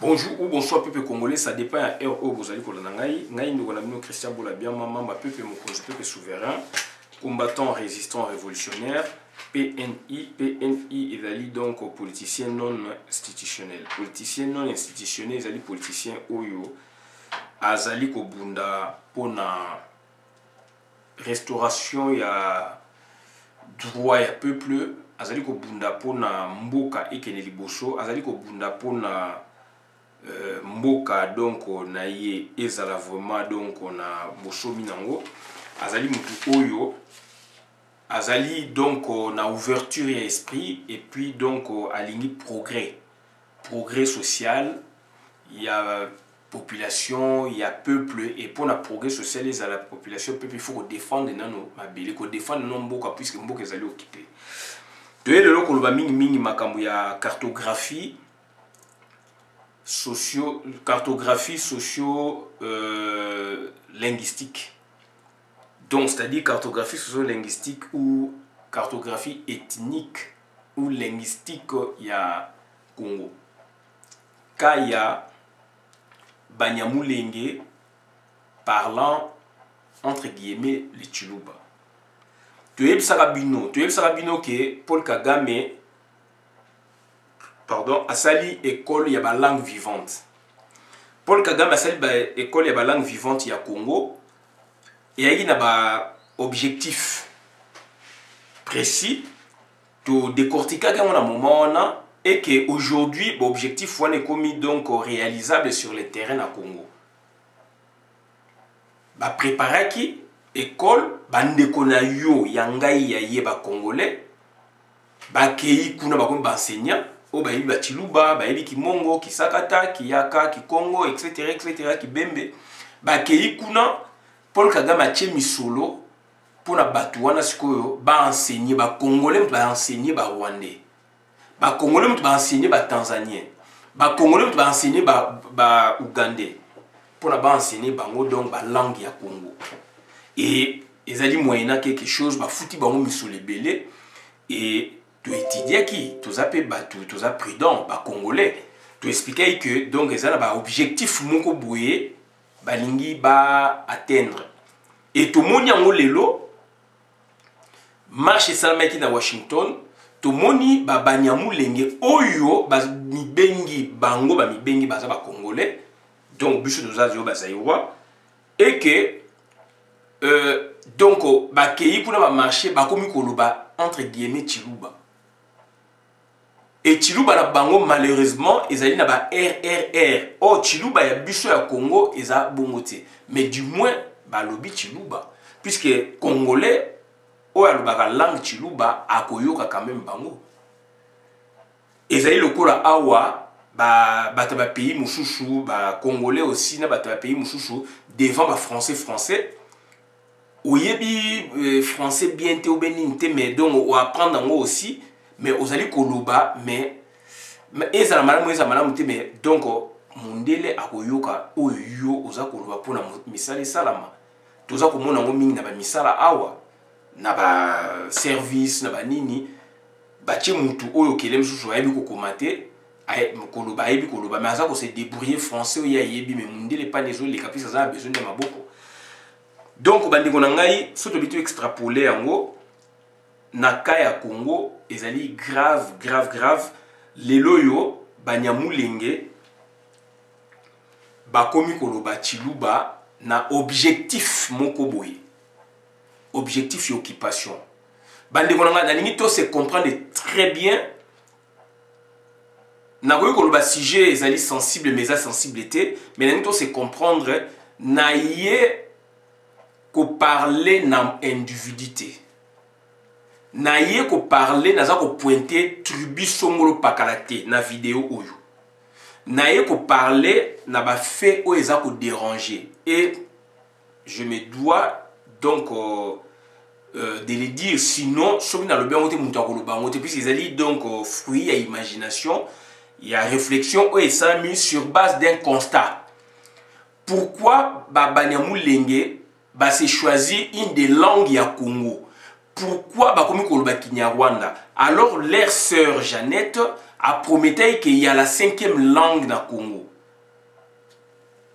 Bonjour ou bonsoir peuple congolais, ça dépend à heure où vous allez Christian Boulabian, maman, peuple mokonzi, peuple souverain, combattant, résistant, révolutionnaire, PNI, ils allaient donc politiciens non institutionnels. Politiciens non institutionnels, ils allaient politiciens oyo, azali ko bunda pour la restauration ya droit ya peuple, azali ko bunda pour na mboka ekene liboso, azali ko bunda pour na mboka donc na ye ezala vraiment donc na bosomi nango azali mutu oyo azali donc na ouverture ya esprit et puis donc alingi progrès social, il y a population, il y a peuple, et pour la progrès social il y a la population peuple, il faut défendre nano mabele ko défendre non mboka puisque mboka ezali occupé to ele loko loba mingi makambo ya cartographie socio-linguistique. Donc, c'est-à-dire cartographie socio-linguistique ou cartographie ethnique ou linguistique, il y a Congo. Quand il y a Banyamulenge parlant entre guillemets les Chiluba. Tu es Sarabino que Paul Kagame asali école il y a la langue vivante. Paul Kagame asali école il y a la langue vivante il y a Congo et il y a un objectif précis de décortiquer à un moment et que aujourd'hui l'objectif est commis donc réalisable sur le terrain à Congo. Ba préparer qui école bandeko na yo yangai ya yeba congolais ba kei kuna ba comme enseignant o ba yiba Chiluba, ba yibi Kimongo, Kisakata, Kiyaka, Kikongo, etc. Kibembe. Ba kei kuna Paul Kagame a misolo pour na batu wana sikoyo ba enseigner ba Congolais, ba enseigner ba Rwandais. Ba Congolais ba enseigner ba Tanzanien. Ba Congolais ba enseigner ba Ougandais. Pour na ba enseigner bango donc ba langue ya Congo. Et ezali moyena quelque chose ba futi bango misolo belé et tu étudies qui tu as batu tu as prudent ba congolais tu expliquer que donc ça ba objectif moko boye balingi ba atteindre et tout monde yango lelo marche salamaki na Washington tout moni ba Banyamulenge oyo ba mibengi bango ba mibengi baza ba congolais donc biso dozazo ba zaïwa et que donc ba kei kuna ba marché ba komi koloba entre guillemets Chiluba. Et Chiluba na bango malheureusement ezali na ba RRR. Oh Chiluba ya biso ya Congo eza bongote. Mais du moins ba lobi Chiluba puisque congolais o ya lobaka langue Chiluba akoyoka quand même bango. Ezali lokola awa ba bata pays mususu ba congolais aussi na bata pays mususu devant ba français oyebi français bien te ou beninte mais donc on apprendre ngo aussi. Mais aux allez koloba mais ezala malamu te mais donc mundele akoyoka oyo oza koloba pona misala salama toza komona ngo mingi na ba misala awa na ba service na ba nini batie mutu oyo kelem susu ayebi ko komate koloba ayebi koloba mais aza ko se débrouiller français oyo ayebi mais mundele pas les autres les caprices ça a besoin de maboko donc bandiko na ngai soto bitu extrapoler yango na kaya Congo ezali grave lelo yo Banyamulenge bakomi koloba Chiluba na objectif moko boye objectif occupation bandeko na nga nalingi to se comprendre très bien na koyo koloba sujet ezali sensible mais sensibilité mais nalingi to se comprendre na ye ko parler na individualité na ye ko parler naza ko pointer tribu songolo pakalate na vidéo oyo na ye ko parler na ba fait o eza ko déranger et je me dois donc de le dire sinon soki na lobi ngote mutu akoloba ngote puisque ezali donc fruit ya imagination ya réflexion o eza mis sur base d'un constat. Pourquoi ba Banyamulenge ba se choisir une des langues ya Congo? Pourquoi bakomi koloba Kinyarwanda alors leur sœur Jeannette a promettait qu'il y a la 5e langue dans le Congo.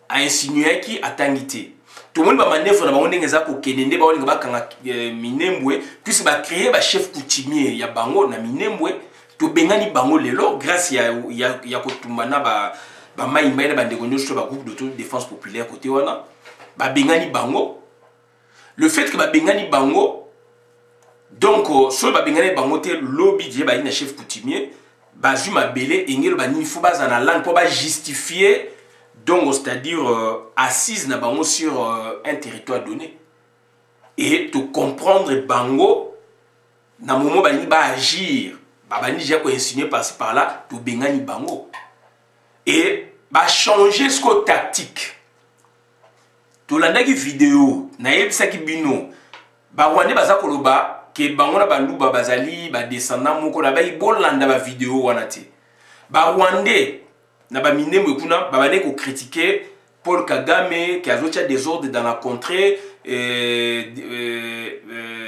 A insinué qui a tangité. Tout le monde va manœuvre dans le Congo Kenende ba olinga bakanga Minembwe puisque ba créer ba chef coutumier ya bango na Minembwe to bengani bango lelo grâce ya kotumbana ba maimba na bandeko nyonso ba groupe d'autodéfense populaire côté wana ba bengani bango. Le fait que ba bengani bango donc so ba bengani bango te lobby je ba ina chef coutumier ba zuma belé engelo ba nifo ba za na langue pour ba justifier. Donc, c'est-à-dire assise na bango sur un territoire donné. Et de comprendre bango, na moment bani ba agir, bani j'ai insinué par-ci par-là, to bengani bango. Et ba changer ce que tactique. To landaki vidéo, na yebisa ki bino, ba rwande baza koloba ke bango na baluba bazali ba descendant moko na ba ibolanda ba vidéo wana te. Ba rwande na ba Minembwe kuna babane ko critiquer Paul Kagame qui a fait des ordres dans la contrée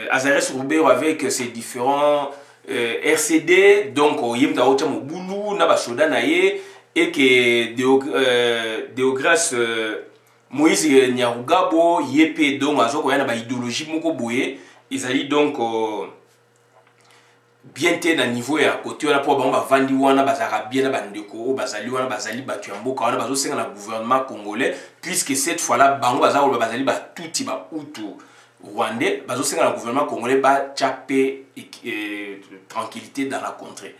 Azarès Roubero avec ses différents RCD donc yimta ocha mobulu na ba soda na ye et que Deogras Moïse Nyarugabo yepe donc azoko yana ba idéologie moko boye ezali donc bien té na niveau ya côté wana pour ba vandi wana bazara bien na bandeko bazali wana bazali batu ya mboka wana bazosenga na gouvernement congolais puisque cette fois là bango bazara bazali ba tuti ba utu rwandais bazosenga na gouvernement congolais ba tchapé tranquillité dans la contrée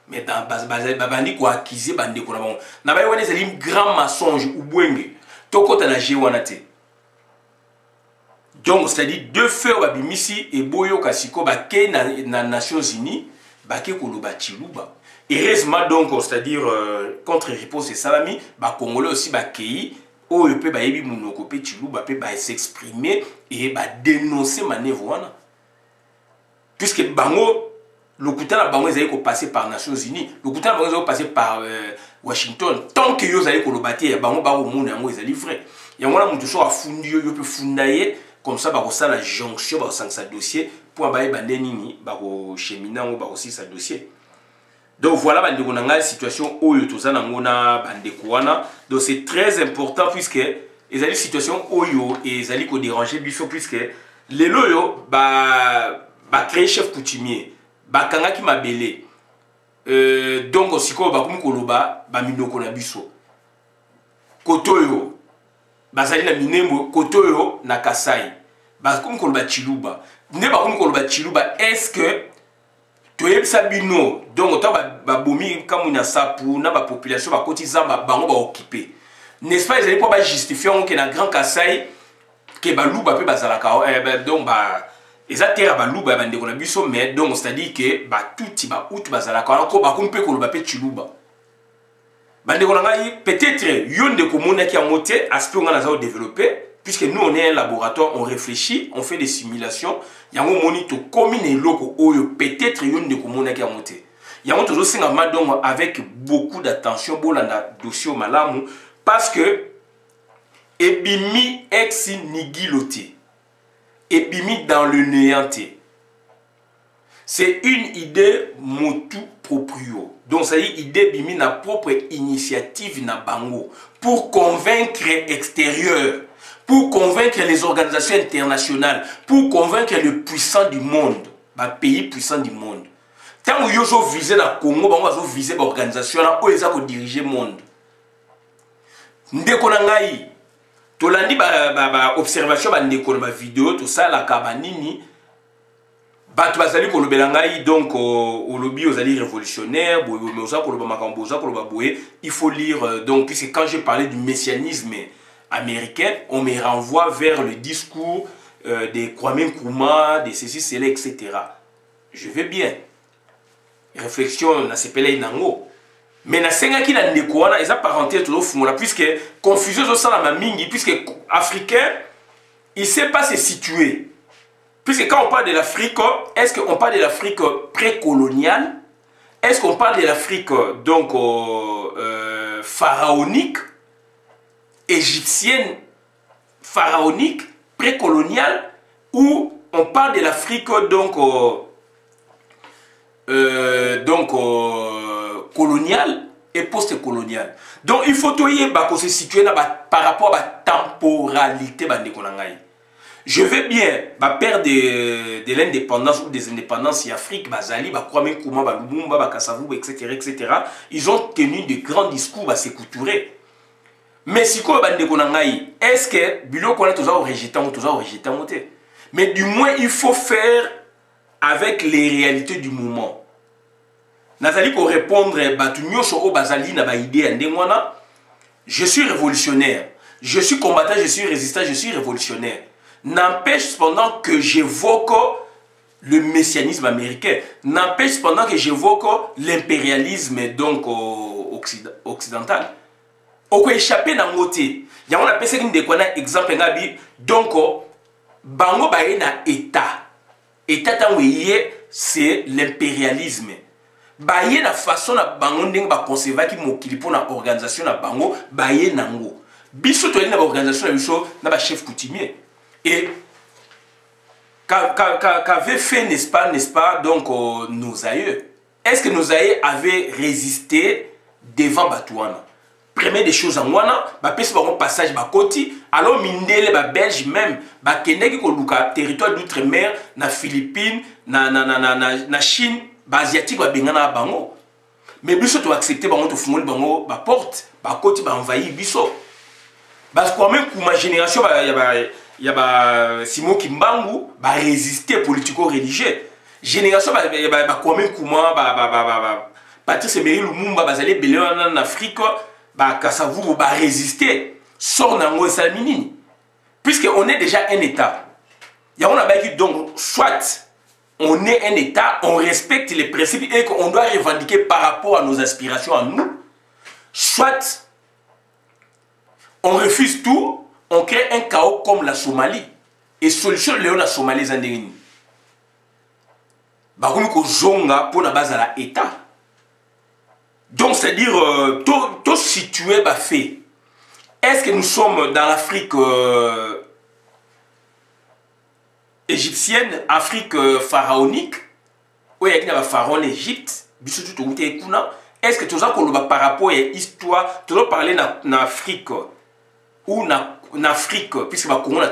mais dans bazali bandi ko accuser bandeko na bango na ba wana c'est un grand mensonge ubwenge tokota na je wana te. Donc, c'est-à-dire deux feux babimisi et boyo kasiko baké na Nations Unies baké koloba chiluba. Heureusement donc, c'est-à-dire contre-réponse et salami, ba Congolais aussi bakéi o pe ba yebi munoko pe chiluba pe ba s'exprimer et ba dénoncer manœuvre wana. Puisque bango le kutana bango ezali ko passer par Nations Unies, le kutana bango ezali passer par Washington. Tant que yo ezali kolobati ya bango ba omona yango ezali vrai. Yango na mutu so afundi yo pe fundaye. Comme ça, bah ça la jonction, bah ça sa dossier pour abaye bandeni, bah chemina ou bah aussi sa dossier. Donc voilà, bah on a une situation où il y a na bandekuana. Donc c'est très important puisque ils ont une situation où ils allaient ko déranger biso puisque les loyo bah créer chef coutumier, bah kanga ki mabele. Donc aussi ko bah comme koloba bah minoko na biso. Kotoyo bazali na Minembwe kotoyo na Kasai bakomi koloba chiluba nde bakomi koloba chiluba est-ce que toyebisa bino donc ta babomi kamuna sapu na ba population ba kotiza bango ba occuper n'est-ce pas ezali po ba justifier on que na Grand Kasai ke baluba pe bazalaka donc ba eza terre baluba ba ndeko na biso mais donc c'est-à-dire que ba tuti ba utu bazalaka ko bakomi pe koloba pe chiluba. Peut-être yon komona qui a monté aspect on a développé puisque nous on est un laboratoire, on réfléchit, on fait des simulations. Yango monito commune loko oyo peut-être yon komona qui a monté. Yango toujours singa donc avec beaucoup d'attention bolanda dossier malamu parce que ebimi ex nigiloté. Ebimi dans le néanté. C'est une idée motu proprio. Donc, ça y est, idée bimi na propre initiative na bango pour convaincre l'extérieur, pour convaincre les organisations internationales, pour convaincre les puissants du monde, les pays puissants du monde. Tant que vous visez le Congo, vous visez l'organisation là où ils ont dirigé le monde. Ndeko nangai, tolandi ba observation ba ndeko na vidéo tout ça la kabanini. Bato bazali kolobela ngai donc au lobby aux alliés révolutionnaires il faut lire donc puisque quand je parlais du messianisme américain on me renvoie vers le discours des Kwame Nkrumah de ceci cela etc. Je vais bien réflexion na sepele nango mais na senga ki na ndeko wana eza parenthèse to fungola puisque confusion zo sala ma mingi puisque africain il sait pas se situer. Puisque quand on parle de l'Afrique, est-ce qu'on parle de l'Afrique précoloniale? Est-ce qu'on parle de l'Afrique donc pharaonique, égyptienne, pharaonique, précoloniale, ou on parle de l'Afrique donc colonial et post-colonial. Donc il faut se situer par rapport à la temporalité. Je veux bien perdre de l'indépendance ou des indépendances en Afrique, Bazali, Kwame Nkrumah, Lumumba, Kasavubu, etc., etc. Ils ont tenu de grands discours à s'écouturer. Mais si quoi est-ce que Bilo qu'on a toujours rejeté, mais du moins il faut faire avec les réalités du moment. Nazali ko répondre je suis révolutionnaire, je suis combattant, je suis résistant, je suis révolutionnaire. N'empêche cependant que j'évoque le messianisme américain. N'empêche cependant que j'évoque l'impérialisme donc occidental. On peut échapper dans le côté. Il y a un exemple donc bango baye na état. État c'est l'impérialisme. Baye na façon na bango ndenge ba conserver ki mokili pour na organisation na bango baye nango. Biso to na organisation na biso na ba chef coutumier. Et qu'avaient fait, n'est-ce pas, donc nos aïeux? Est-ce que nos aïeux avaient résisté devant Batouana? Première des choses en Wana, passage Bakoti, alors Mindele, Belge même, Kenegi Koluka, territoire d'outre-mer, na Philippines, na Chine, Asiatique, Bengana Bango. Mais Bisso, tu accepter Bango, tu fumol Bango, porte, Bakoti, envahi Bisso. Parce que quand même, pour ma génération, il y a Simon Kimbangu va résister politico-religieux. Génération Kwame Nkrumah, Patrice Emery Lumumba bazali belé en Afrique, Kasavubu va résister. Sort nango salminini. Puisque on est déjà un État. Il y a donc soit on est un État, on respecte les principes et qu'on doit revendiquer par rapport à nos aspirations à nous. Soit on refuse tout. On crée un chaos comme la Somalie. Et solution de la Somalie, c'est un ko zonga pour la base de l'État. Donc, c'est-à-dire, tout situé, fait. Est-ce que nous sommes dans l'Afrique égyptienne, Afrique pharaonique, où il y a un pharaon en Égypte, est-ce que tout ça, par rapport à l'histoire, tout ça parler en Afrique ou en Afrique, puisque le Congo a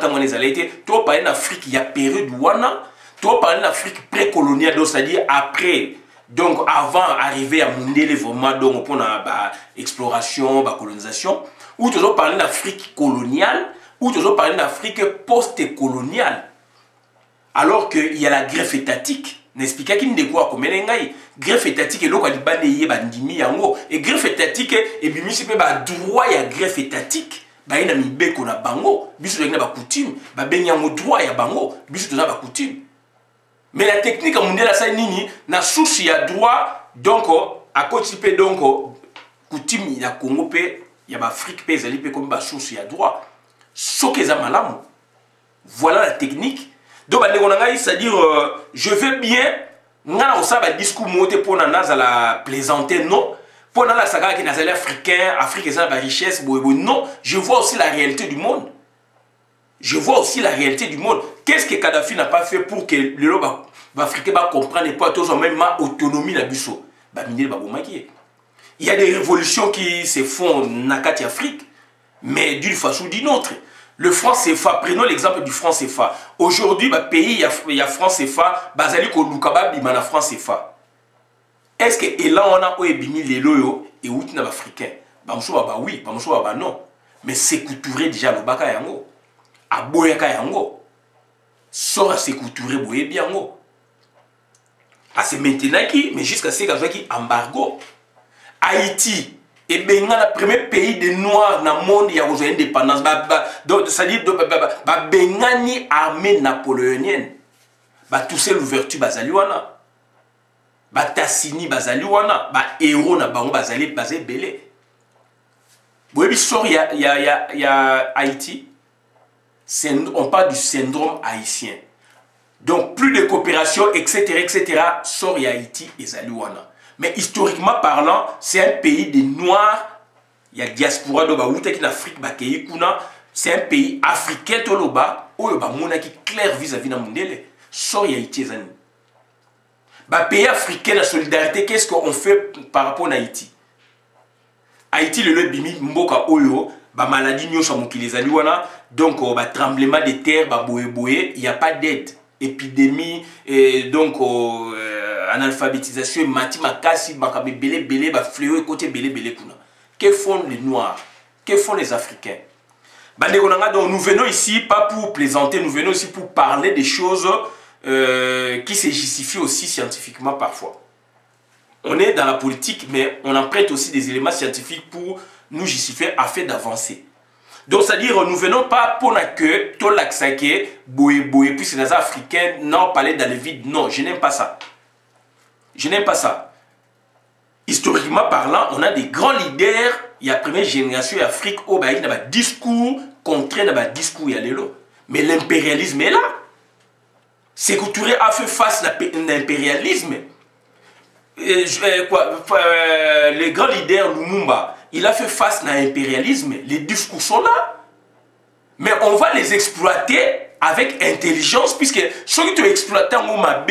été, tu vas parler d'Afrique, il y a période Wana, tu vas parler d'Afrique précoloniale, c'est-à-dire après, donc avant d'arriver à Mundele, vraiment, donc pour l'exploration, la colonisation, ou tu vas parler d'Afrique coloniale, ou tu vas parler d'Afrique post-coloniale. Alors qu'il y a la greffe étatique, n'explique qu'il ne quoi comme elle greffe étatique et l'eau qui est bandimi yango et greffe étatique et bimisi pe ba droit ya greffe étatique. Ba ina mibeko na bango biso na ba coutume ba benyango droit ya bango biso toza ba coutume. Mais la technique mondiale ça nini na source ya droit donc à côté pe donc coutume ya Congo pe ya ba Afrique pe ezali pe comme ba source ya droit soke za malamu. Voilà la technique. Donc c'est-à-dire je veux bien ngana osaba discours monté pour nana la plaisanter non. Pour la saga qui est africain, Afrique est la richesse, non, je vois aussi la réalité du monde. Je vois aussi la réalité du monde. Qu'est-ce que Kadhafi n'a pas fait pour que l'Europe africain comprenne et pas tous en même autonomie la busso. Il y a des révolutions qui se font en Afrique, mais d'une façon ou d'une autre. Le franc CFA, prenons l'exemple du franc CFA. Aujourd'hui, pays, il y a franc CFA, Bazali Kolukaba, Bimana franc CFA. Est-ce que là on a bimi les loyo et où na africain oui non mais c'est couturé déjà le baka yango aboya ka yango sort à se couturer boye bien yango à c'est maintenant qui mais jusqu'à ce qu'il embargo Haïti et benga le premier pays de noirs dans le monde y a besoin d'indépendance donc ça dit bengani armée napoléonienne tout c'est l'ouverture bazaliwana Tassini bazali wana héros na bango bazali belé. Boyebi sort y a Haïti. On parle du syndrome haïtien. Donc plus de coopération etc. sort y a Haïti et zali wana. Mais historiquement parlant, c'est un pays de noirs. Il y a diaspora do wuta ki na Afrique keyi kuna, c'est un pays africain toloba oyo mona ki clair vis-à-vis na mundele. Sort y a Haïti zani. pays africain la solidarité, qu'est-ce qu'on fait par rapport à Haïti? Haïti, le bimi mboka oyo, maladie nyosha mokili ezali wana, donc tremblement de terre, boye, il n'y a pas d'aide. Épidémie, donc analphabétisation, mati makasi, bakabe belé, fléau côté belé kuna. Que font les Noirs? Que font les Africains? Donc nous venons ici pas pour plaisanter, nous venons ici pour parler des choses qui se justifient aussi scientifiquement parfois. On est dans la politique, mais on emprunte aussi des éléments scientifiques pour nous justifier afin d'avancer. Donc, c'est-à-dire, nous venons pas pour que tout l'accès, boye, puis c'est les Africains, non, parler dans le vide. Non, je n'aime pas ça. Je n'aime pas ça. Historiquement parlant, on a des grands leaders, il y a la première génération d'Afrique, où il y a des discours, contre un discours, il y a les lots. Mais l'impérialisme est là. Sékou Touré a fait face à l'impérialisme. Les grands leaders, Lumumba, il a fait face à l'impérialisme. Les discours sont là. Mais on va les exploiter avec intelligence, puisque ceux qui te exploitent en Mumba,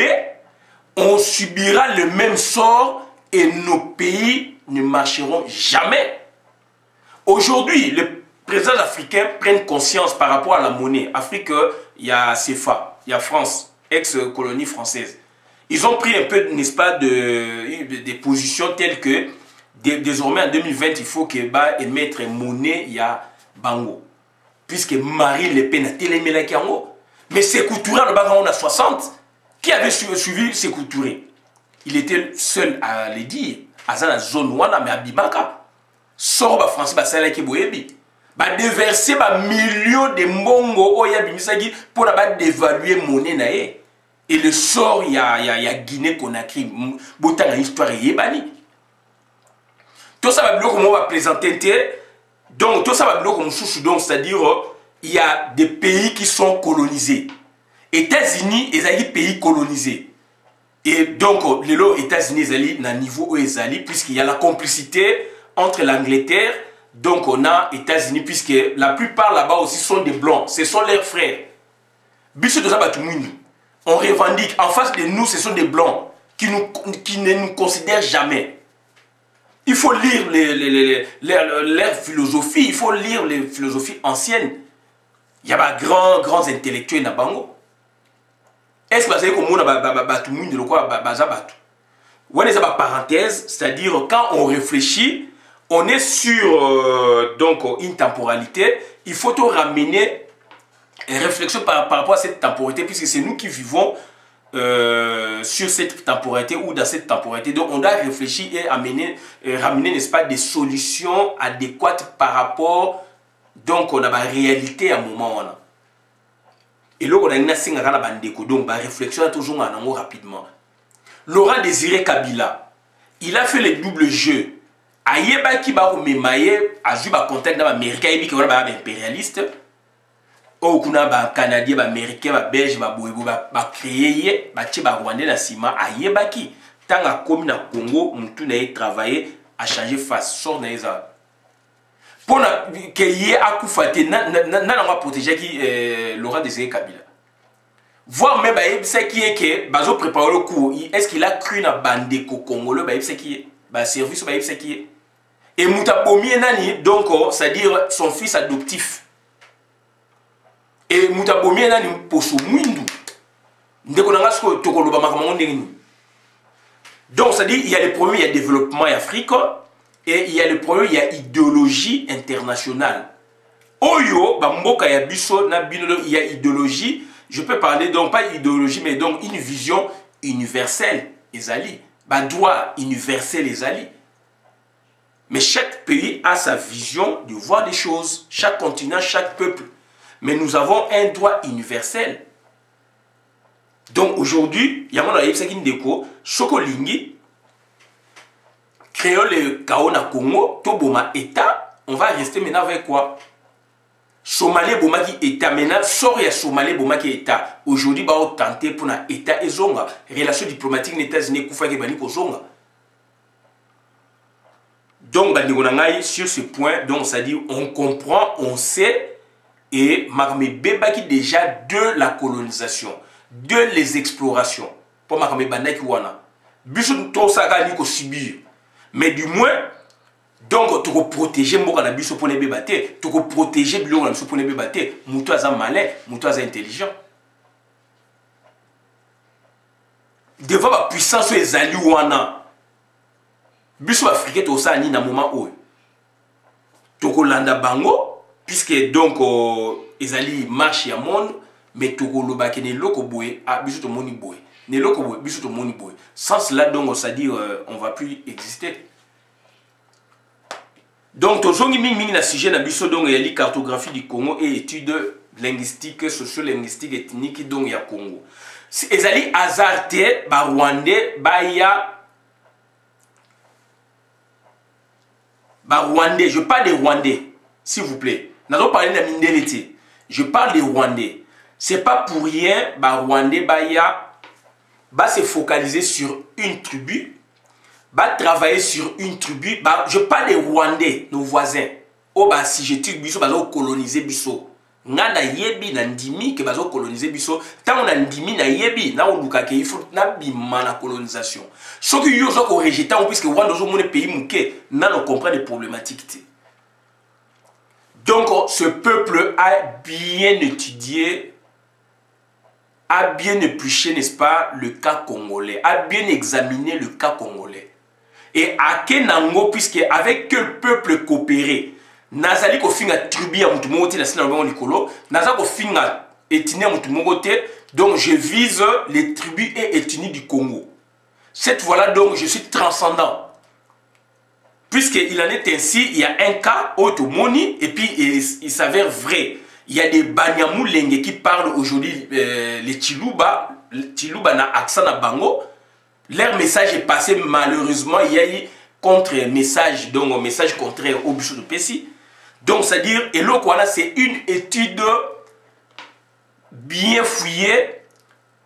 on subira le même sort et nos pays ne marcheront jamais. Aujourd'hui, les présidents africains prennent conscience par rapport à la monnaie. Afrique, il y a CFA, il y a France, ex-colonie française. Ils ont pris un peu, n'est-ce pas, des positions telles que désormais en 2020, il faut que émettre monnaie, il y a Bango. Puisque Marine Le Pen a télémélé qui en haut. Mais Sékou Touré, on a 60. Qui avait suivi Sékou Touré? Il était seul à le dire. À la zone wana, mais à Bimaka. Sort ba français, ba sala ki boyebi. Ba déverser ba millions de mbongo oya bimisagi pour dévaluer monnaie nae. Et le sort, il y a Guinée-Conakry. Botan la histoire yébani. Tout ça va comment on va présenter. Donc, tout ça va comme sous donc, c'est-à-dire, il y a des pays qui sont colonisés. États-Unis, ils ont pays colonisés. Et donc, les États-Unis, ils ont un niveau où ils ont, puisqu'il y a la complicité entre l'Angleterre. Donc, on a États-Unis, puisque la plupart là-bas aussi sont des blancs. Ce sont leurs frères. Bissou de Zabatoumouni. On revendique, en face de nous, ce sont des blancs qui ne nous considèrent jamais. Il faut lire leur philosophie, il faut lire les philosophies anciennes. Il y a des grands intellectuels dans Bango. Est-ce que vous savez comment on a tout le monde de quoi bazabatu? On est à parenthèse, c'est-à-dire quand on réfléchit, on est sur donc une temporalité. Il faut tout ramener une réflexion par rapport à cette temporalité, puisque c'est nous qui vivons sur cette temporalité ou dans cette temporalité. Donc on doit réfléchir et ramener, n'est-ce pas, des solutions adéquates par rapport donc on a la réalité à un moment on a. Et là on a une singa la bandeko, donc la réflexion est toujours en amont rapidement. Laurent Désiré Kabila, il a fait le double jeu. Ayeba qui ba memaye a joué ba contact dans l'Amérique, et qui ba impérialiste. Ou kuna ba Canadien, ba Américain, ba Belge, ba Boebo, ba créé, ba tché ba Rwandais na sima, ayeba qui tant a commis na Congo, moutou na travaillé à changer façon na eza. Pour que yé a koufate na protéger qui Laurent Désiré Kabila. Voir même ba yebisa qui est que bazo préparer le coup, est-ce qu'il a cru na bandeko congolais ba yebisa qui est ba service ba yebisa qui est. Et mouta bomi nani donc c'est-à-dire son fils adoptif. Et Moutabomi est un poso mwindu. Donc, ça dit il y a le premier, il y a développement en Afrique. Et il y a le premier, il y a idéologie internationale. Oyo, Bamboka ya biso, il y a idéologie. Je peux parler donc pas idéologie, mais donc une vision universelle, Ezali. Droit universel, Ezali. Mais chaque pays a sa vision de voir les choses. Chaque continent, chaque peuple. Mais nous avons un droit universel. Donc aujourd'hui, il y a un Yepsakindeko, Chokolingi, créons le chaos na Congo, Toboma État, on va rester maintenant avec quoi? Somalie Bomaki État, maintenant, sort ya Somalie Bomaki État. Aujourd'hui, on va tenter pour un État et Zonga. Relations diplomatiques les États-Unis, Koufaki Baniko Zonga. Donc, sur ce point, donc ça dit, on comprend, on sait. Et Marmé Bebaki déjà de la colonisation, de les explorations. Pour Marmé Bandaki Wana. biso to saka ni ko subir mais du moins donc tu ko protéger mboka na biso pona beba te tu ko protéger biloko na biso pona beba te mutu aza malin mutu aza intelligent devant la puissance ezali wana biso africain to sa ni na moment oyo to ko landa bango puisque donc ezali marche ya monde mais to ko lobaki ne loko boye a biso to moni boye ne loko boye biso to moni boye sans cela donc ça dit on va plus exister donc to zongi mingi na sujet na biso donc il y a la cartographie du Congo et études linguistiques socio-linguistiques ethniques donc ya Congo ezali azarte ba Rwandais ba Rwandais je parle des Rwandais s'il vous plaît nazo parler de mindelete je parle des Rwandais c'est pas pour rien ba Rwandais va se focaliser sur une tribu va travailler sur une tribu je parle des Rwandais nos voisins oh bah si je tue biso bazo coloniser biso ngana yebi na ndimi ke bazo coloniser biso tant on a ndimi na yebi na oluka ke il faut na bima na colonisation ce qui yo zo ko rejeter puisque Rwanda zo mon pays muke na no comprendre les problématiques donc ce peuple a bien étudié a bien épluché n'est-ce pas le cas congolais a bien examiné le cas congolais et à Kenango puisque avec quel peuple coopérer nazali ko finga tribu ya mutu moko te na sina bango likolo nazali ko finga ethnie ya mutu moko te donc je vise les tribus et ethnies du Congo cette fois-là donc je suis transcendant puisque il en est ainsi il y a un cas automoni et puis il s'avère vrai il y a des Banyamulenge qui parlent aujourd'hui les Chiluba na accent na bango leur message est passé malheureusement il y a eu contre-message donc un message contraire au Bichou de Pessi. Donc, c'est-à-dire, et là, c'est une étude bien fouillée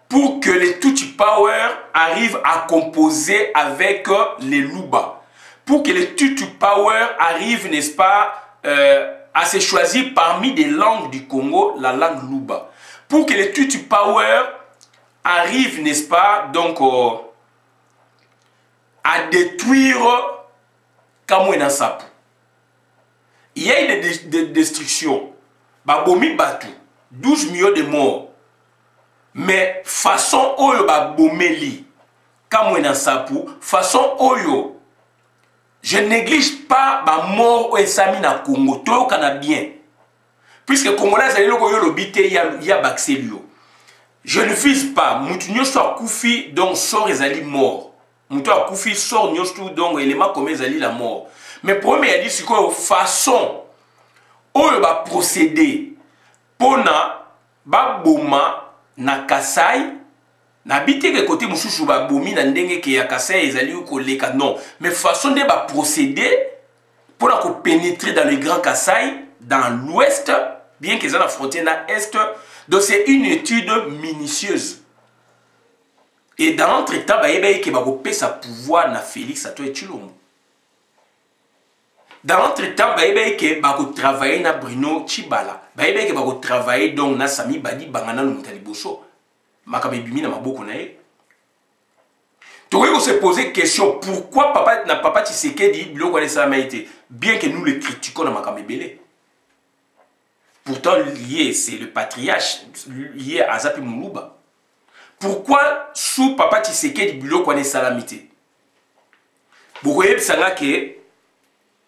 pour que les Tutsi Power arrivent à composer avec les Luba. Pour que les Tutsi Power arrivent, n'est-ce pas, à se choisir parmi des langues du Congo, la langue Luba. Pour que les Tutsi Power arrivent, n'est-ce pas, donc, à détruire Kamwena Sapu. Il y a eu des destructions. Babomi Batu, 12 millions de morts. Mais façon oyo babomeli, Kamwena Sapu, façon oyo, je néglige pas ba mort ou esami na Congo, to kana bien. Puisque Congolais zali loko yo lobite ya bakselio. Je ne vise pas, Moutinho soit koufi donc sort ezali mort. Moutinho koufi sort nyostu donc élément comme ezali la mort. Mais pour moi, il dit c'est quoi façon où il va procéder pour na boma na Kasai na bité que côté mususu ba bomi na ndenge ke ya Kasai ezali ko leka non mais façon de ba procéder pour na ko pénétrer dans le Grand Kasai dans l'ouest bien qu'ils ont la frontière na est donc c'est une étude minutieuse et dans l'entretemps ba yeba ke ba ko pesa pouvoir na Félix Antoine Tshilombo. Dans l'entretemps, il va travailler na Bruno Tshibala. Il va travailler donc na Sami Badi Bangana Mutaliboso. Makabebimi na maboko na ye. Tu vas se poser question pourquoi papa Tshisekedi biloko na samaité bien que nous le critiquons na Makabebele. Pourtant lié c'est le patriarche lié à Zapi Muluba. Pourquoi sous papa Tshisekedi biloko na salamité? Beaucoup yebisanga ke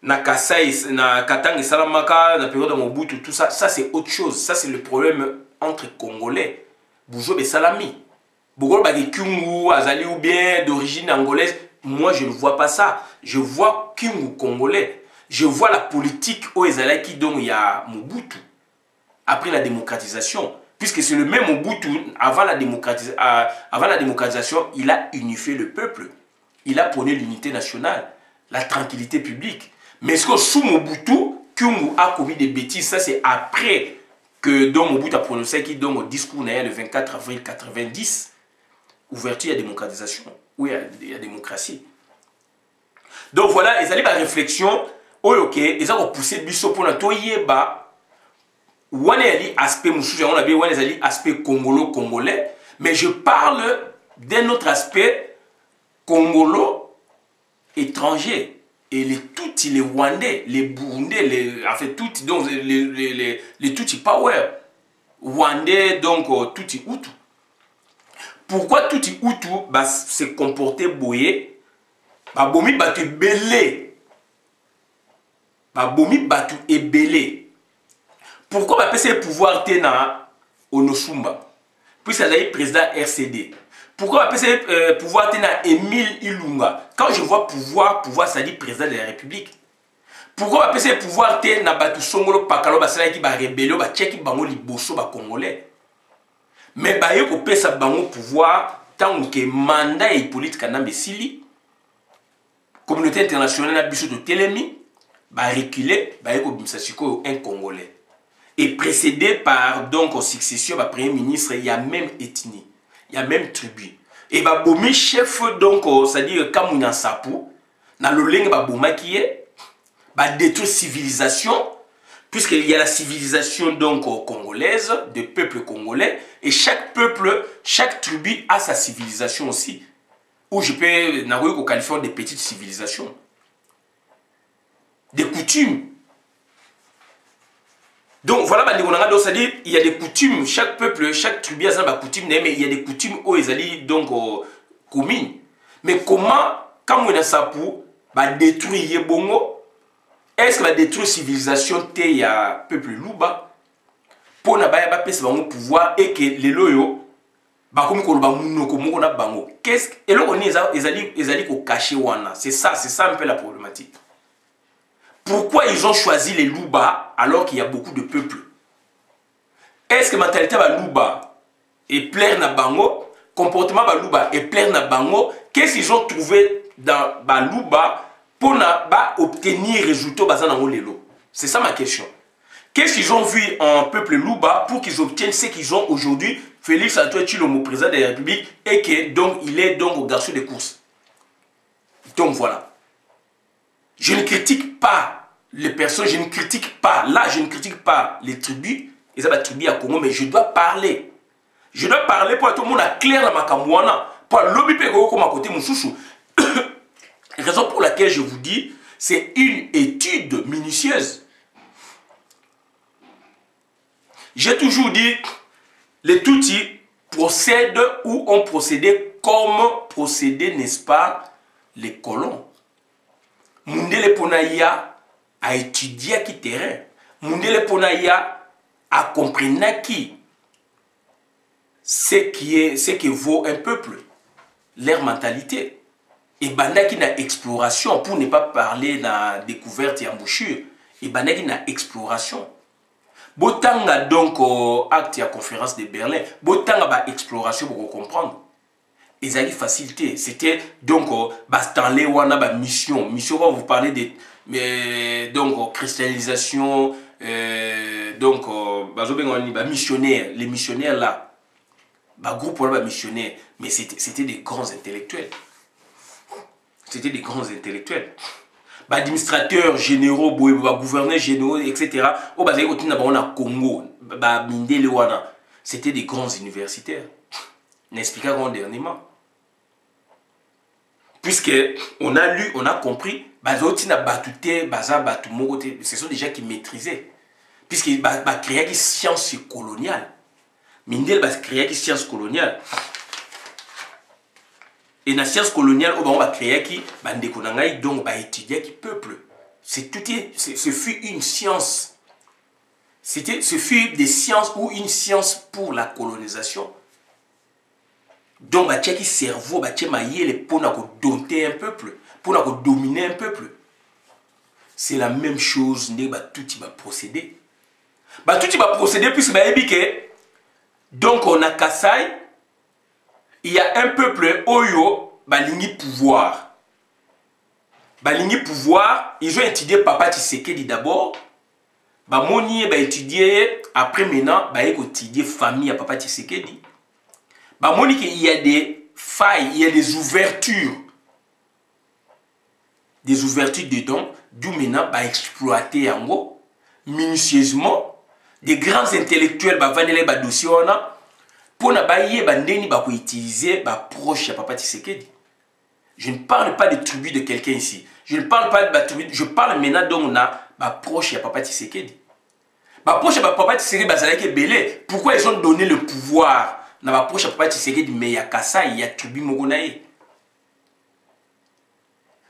na Kasai, na Katanga, Salamaka, na période de Mobutu, tout ça, ça c'est autre chose. Ça c'est le problème entre Congolais. Boujo et Salami. Bougo bagi Kungu, Azali ou bien d'origine angolaise. Moi je ne vois pas ça. Je vois Kungu congolais. Je vois la politique au Ezalaki dont il y a Mobutu. Après la démocratisation. Puisque c'est le même Mobutu, avant la démocratisation, il a unifié le peuple. Il a prôné l'unité nationale, la tranquillité publique. Mais ce que sous Mobutu, Kungu a commis des bêtises, ça c'est après que Don Mobutu a prononcé qui donne au discours le 24 avril 90, ouverture à la démocratisation, oui, il y a démocratie. Donc voilà, ils allaient la réflexion, ok, ils ont poussé biso pour notre yeba, on a dit aspect moussouja, on a dit aspect congolais, mais je parle d'un autre aspect congolo étrangers. Et les Tutsis, les Rwandais, les Burundais, en fait, Tutsis, donc les Tutsis Power. Rwandais, donc Tutsi Hutu. Pourquoi Tutsi Hutu se comporter boyé? Bomi batu belé. Bomi batu ebelé. Pourquoi bah PC pouvoir tena Onosumba? Puisqu'il y a président RCD. Pourquoi PC pouvoir tena Émile Ilunga? Quand je vois pouvoir, ça dit président de la République. Pourquoi PC pouvoir tena batu songolo pakalo basala qui ba rébellion ba tcheki bango liboso ba congolais. Mais ba yeko pesa bango pouvoir tant que mandat et politique na mesili. Communauté internationale na biso de Telemi ba reculer ba yeko bimsa siko un congolais. Et précédé par donc succession par premier ministre, il y a même ethnie, il y a même tribu. Et bah bomi chef donc c'est-à-dire Kamuna Sapu, na loleng ba boma qui est bah détruire civilisation, puisqu'il y a la civilisation donc congolaise, des peuples congolais, et chaque peuple, chaque tribu a sa civilisation aussi. Ou je peux qualifier des petites civilisations, des coutumes. Donc voilà, c'est-à-dire il y a des coutumes, chaque peuple, chaque tribu a sa coutume, mais il y a des coutumes où ils allaient donc communes. Mais comment, quand on a ça pour détruire Bongo, est-ce que va détruire la civilisation il y a peuple Luba pour n'a pas pouvoir et que les loyaux qu'est-ce que ils allaient cacher wana, c'est ça un peu la problématique. Pourquoi ils ont choisi les Luba alors qu'il y a beaucoup de peuples? Est-ce que la mentalité de Luba est pleine de Bango? Comportement de Luba est plein de Bango? Qu'est-ce qu'ils ont trouvé dans Luba pour obtenir résultat dans le lelo? C'est ça ma question. Qu'est-ce qu'ils ont vu en peuple Luba pour qu'ils obtiennent ce qu'ils ont aujourd'hui? Félix Antoine Tshilombo, président de la République, et que donc il est donc au garçon de course. Donc voilà. Je ne critique pas les personnes, je ne critique pas, là je ne critique pas les tribus, et ça va tribus à Congo, mais je dois parler. Je dois parler pour que tout le monde a clair dans ma kamouana, pour lobby comme à côté mon chouchou. Raison pour laquelle je vous dis, c'est une étude minutieuse. J'ai toujours dit, les Tutsis procèdent ou ont procédé comme procédé, n'est-ce pas, les colons. Mundele Ponaya a étudié qui terrain. Mundele Ponaya a compris qui ce que vaut un peuple, leur mentalité. Et Bandaki na exploration, pour ne pas parler de la découverte et embouchure, et Bandaki na exploration. Botanga donc acte à conférence de Berlin, Botanga ba exploration pour comprendre. Ils avaient facilité. C'était donc Stanley Wana ba mission. Mission va vous parler de donc christianisation, donc missionnaires, les missionnaires là, groupe là missionnaires, mais c'était des grands intellectuels. C'était des grands intellectuels. Administrateurs généraux, gouverneurs généraux, etc. Au Congo, c'était des grands universitaires. N'expliquons dernièrement. Puisque on a lu, on a compris, ce sont des gens qui maîtrisaient. Puisqu'ils ont créé une science coloniale. Mindel va créer une science coloniale. Et la science coloniale, on va créer qui donc va étudier qui peuple. Ce fut une science. Ce fut des sciences ou une science pour la colonisation. Donc, il y a un cerveau, pour dompter un peuple, pour dominer un peuple. C'est la même chose, tout va procéder. Tout va procéder, puisque donc on a Kassai, il y a un peuple, Oyo, balingi pouvoir. Balingi pouvoir, ils ont étudié Papa Tshisekedi d'abord. Moni étudié, après maintenant, étudié famille à Papa Tshisekedi. Monique, il y a des failles, il y a des ouvertures. Des ouvertures dedans, d'où maintenant, exploiter en gros, minutieusement, des grands intellectuels, vanele, dossier, pour na utiliser proche à Papa Tshisekedi. Je ne parle pas des tribus de quelqu'un ici. Je ne parle pas de la tribu. Je parle maintenant donc on a ma proche à Papa Tshisekedi. Ma proche à Papa Tshisekedi, c'est belé. Pourquoi ils ont donné le pouvoir na ma proche à Papa Tshisekedi, mais il y a Kassa, il y a tribu Mogonaï.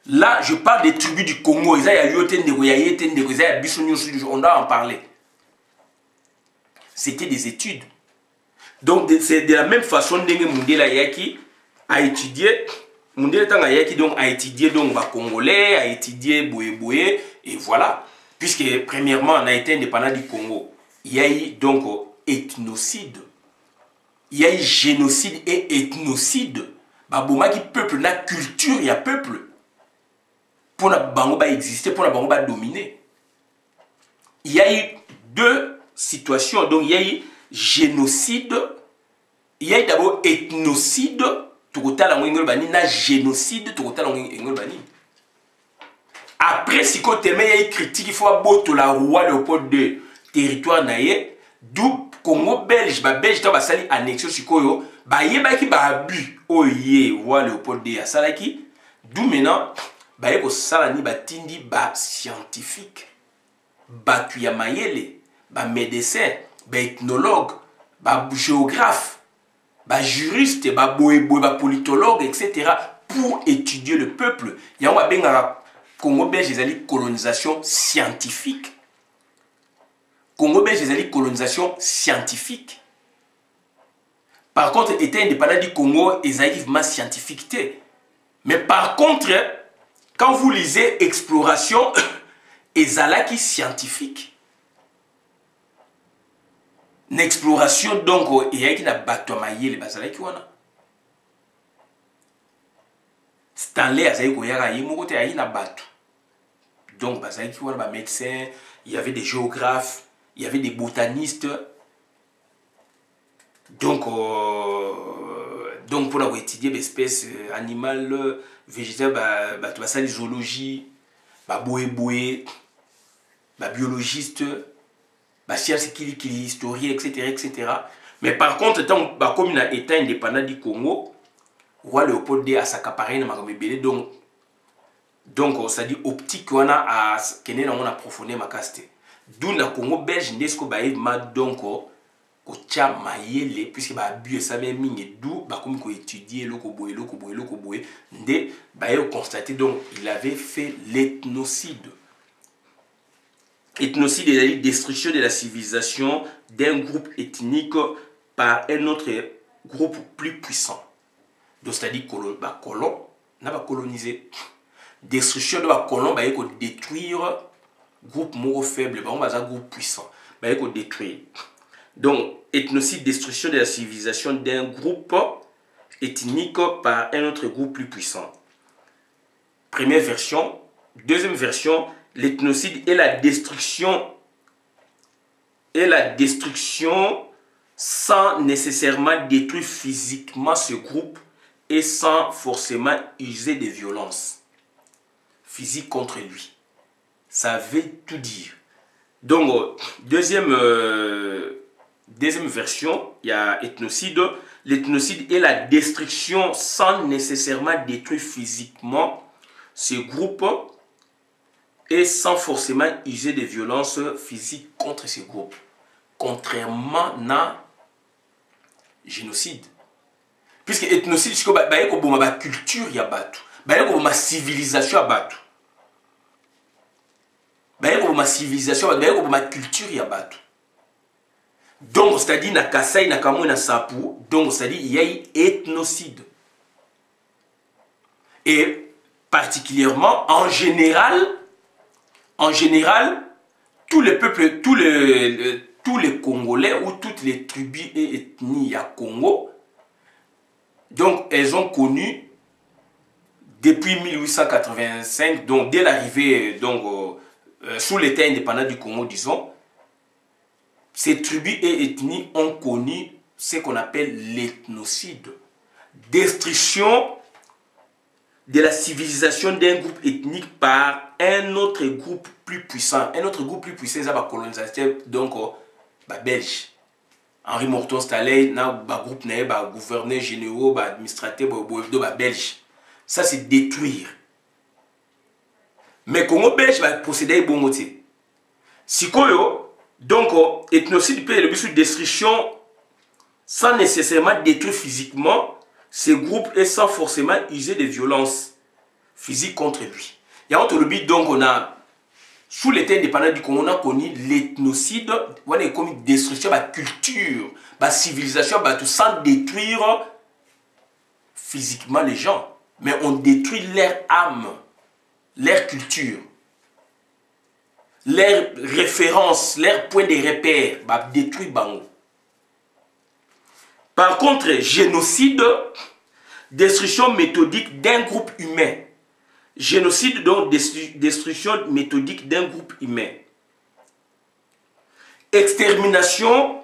Là, je parle des tribus du Congo. On doit en parler. C'était des études. Donc, c'est de la même façon que Mundela Yaki a étudié. Mundela Yaki a étudié donc Congolais, a étudié Boé, et voilà. Puisque, premièrement, on a été indépendant du Congo. Il y a eu donc ethnocide. Il y a eu génocide et ethnocide. Baboma qui peuple, la culture, il y a peuple. Pour la bango exister, pour la bango dominer. Il y a eu deux situations. Donc il y a eu génocide, il y a eu d'abord ethnocide, génocide, après, si il y a eu critique, il faut abattre la roi Léopold II territoire naïe, d'où Congo belge, belge dans basali annexion sikoyo, yeba ki ba abus oye roi Léopold II asalaki, d'où maintenant baye ko salani batindi ba scientifique, ba kuyamayele, ba médecin, ba ethnologue, ba géographe, ba juriste, ba boéboé, ba politologue, etc. pour étudier le peuple. Yango benga Congo belge ezali colonisation scientifique. Congo belge ezali colonisation scientifique. Par contre, État indépendant du Congo ezali vraiment scientifique. Mais par contre, quand vous lisez exploration, ezalaki scientifique. Une exploration donc ezalaki na bato mayele bazalaki wana. Stanley azali koyaka ye moko te ayi na bato. Donc bazalaki wana ba médecins, il y avait des géographes, il y avait des botanistes. Donc pour avoir étudié les espèces animales, végétales, la zoologie, la boé, la biologiste, la science qui historien, etc. Mais par contre, comme il a été indépendant du Congo, roi Léopold II a s'accaparé dans ma donc ça dit optique on a kené on a profoné ma caste. D'où le Congo belge n'est-ce ba donc kocha mayele puisque ba bu ça même mine d'où ba comme ko étudier loko boye ndé ba yo constaté donc il avait fait l'ethnocide. Ethnocide est la destruction de la civilisation d'un groupe ethnique par un autre groupe plus puissant. Donc c'est-à-dire colon n'a pas colonisé. Destruction de la colon ba yo détruire groupe moro faible ba on va groupe puissant ba yo détruire. Donc, ethnocide, destruction de la civilisation d'un groupe ethnique par un autre groupe plus puissant. Première version. Deuxième version, l'ethnocide est la destruction sans nécessairement détruire physiquement ce groupe et sans forcément user de violence physique contre lui. Ça veut tout dire. Donc, deuxième version, il y a ethnocide. L'ethnocide est la destruction sans nécessairement détruire physiquement ce groupe et sans forcément user de violence physique contre ce groupe. Contrairement à génocide. Puisque ethnocide, c'est que la culture y a battu. La civilisation a battu. La civilisation, la culture y a battu. Donc, c'est-à-dire, na Kassai, na Kamou, na Sapou, donc, c'est-à-dire, il y a eu ethnocide. Et particulièrement, en général, tous les peuples, tous les Congolais ou toutes les tribus et ethnies à Congo, donc, elles ont connu, depuis 1885, donc, dès l'arrivée, donc, sous l'État indépendant du Congo, disons, ces tribus et ethnies ont connu ce qu'on appelle l'ethnocide. Destruction de la civilisation d'un groupe ethnique par un autre groupe plus puissant. Un autre groupe plus puissant, c'est la colonisation, donc, belge. Henri Morton Staley, na groupe, gouverneur généraux, administrateur, belge. Ça, c'est détruire. Mais Congo belge va procéder bon côté. Si donc ethnocide peut le but de destruction sans nécessairement détruire physiquement ces groupes et sans forcément user de violence physique contre lui. Il y a autre but donc on a sous l'État indépendant du Congo on a connu l'ethnocide, on a connu destruction de la culture, de la civilisation, tout sans détruire physiquement les gens, mais on détruit leur âme, leur culture, leurs références, leurs points de repère, détruit bango. Par contre, génocide, destruction méthodique d'un groupe humain. Génocide, donc destruction méthodique d'un groupe humain. Extermination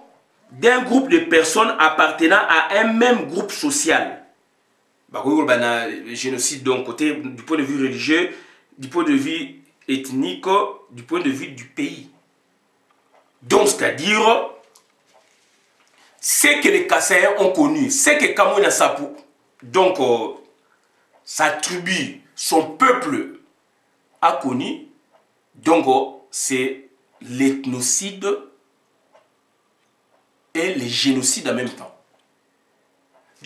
d'un groupe de personnes appartenant à un même groupe social. Génocide, donc, côté, du point de vue religieux, du point de vue ethnique, du point de vue du pays. Donc, c'est-à-dire, c'est que les Kassaïens ont connu, c'est que Kamouina Sapou, donc, sa tribu, son peuple a connu, donc, c'est l'ethnocide et le génocide en même temps.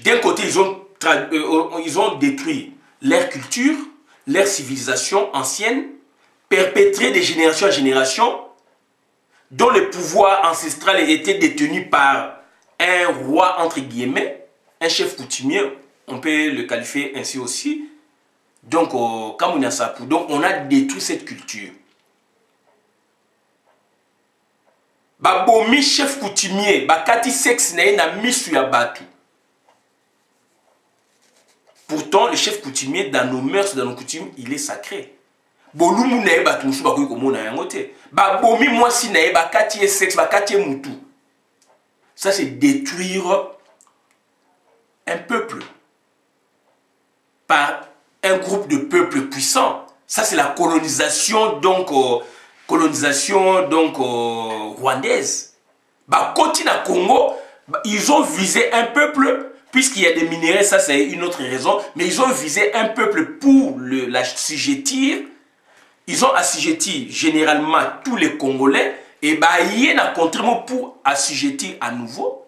D'un côté, ils ont détruit leur culture, leur civilisation ancienne, perpétrée de génération en génération, dont le pouvoir ancestral était détenu par un roi, entre guillemets, un chef coutumier, on peut le qualifier ainsi aussi. Donc, Kamouina Sapou, donc on a détruit cette culture. Babomi chef coutumier, bakati sexe na misu ya batu. Pourtant, le chef coutumier, dans nos mœurs, dans nos coutumes, il est sacré. Bolumu na eba tumusu bakoyi komona yango te. Babomi mwasi na eba kati sexe, bakati mutu. Ça, c'est détruire un peuple par un groupe de peuples puissants. Ça, c'est la colonisation, donc, rwandaise. Continent Congo, ils ont visé un peuple, puisqu'il y a des minéraux, ça c'est une autre raison, mais ils ont visé un peuple pour l'assujettir. Ils ont assujetti généralement tous les Congolais, et il y a un contrat pour assujettir à nouveau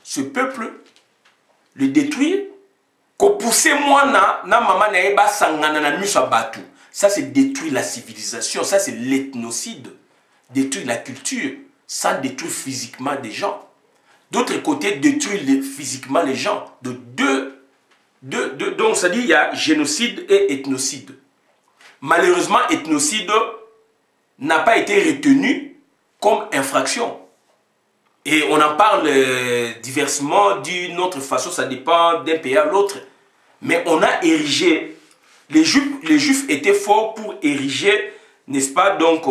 ce peuple, le détruire. Pousser moi na maman na eba sangana na miso batu. Ça c'est détruire la civilisation, ça c'est l'ethnocide, détruire la culture sans détruire physiquement des gens. D'autre côté, détruire physiquement les gens. Donc ça dit il y a génocide et ethnocide. Malheureusement, ethnocide n'a pas été retenu comme infraction. Et on en parle diversement d'une autre façon, ça dépend d'un pays à l'autre. Mais on a érigé, les Juifs étaient forts pour ériger, n'est-ce pas, donc,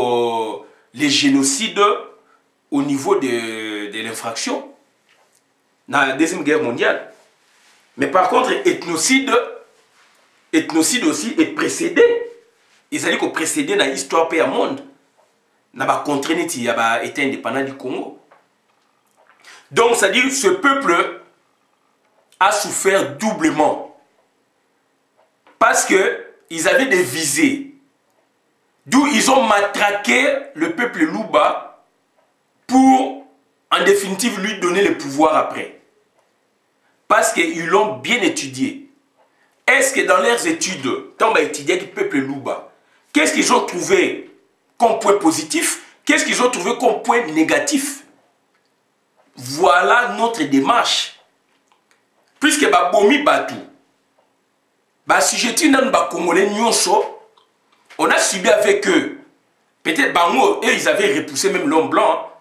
les génocides au niveau de l'infraction dans la Deuxième Guerre mondiale. Mais par contre, ethnocide aussi est précédé. Ils allaient qu'on précédé dans l'histoire pays à monde. N'a pas contraint, il y a été indépendant du Congo. Donc, c'est-à-dire que ce peuple a souffert doublement. Parce qu'ils avaient des visées. D'où ils ont matraqué le peuple Luba pour, en définitive, lui donner le pouvoir après. Parce qu'ils l'ont bien étudié. Est-ce que dans leurs études, quand on a étudié le peuple Luba, qu'est-ce qu'ils ont trouvé comme point positif? Qu'est-ce qu'ils ont trouvé comme point négatif? Voilà notre démarche. Puisque Babomi Batou, si j'étais dans le Congolais, on a subi avec eux. Peut-être Bango, eux, ils avaient repoussé même l'homme blanc.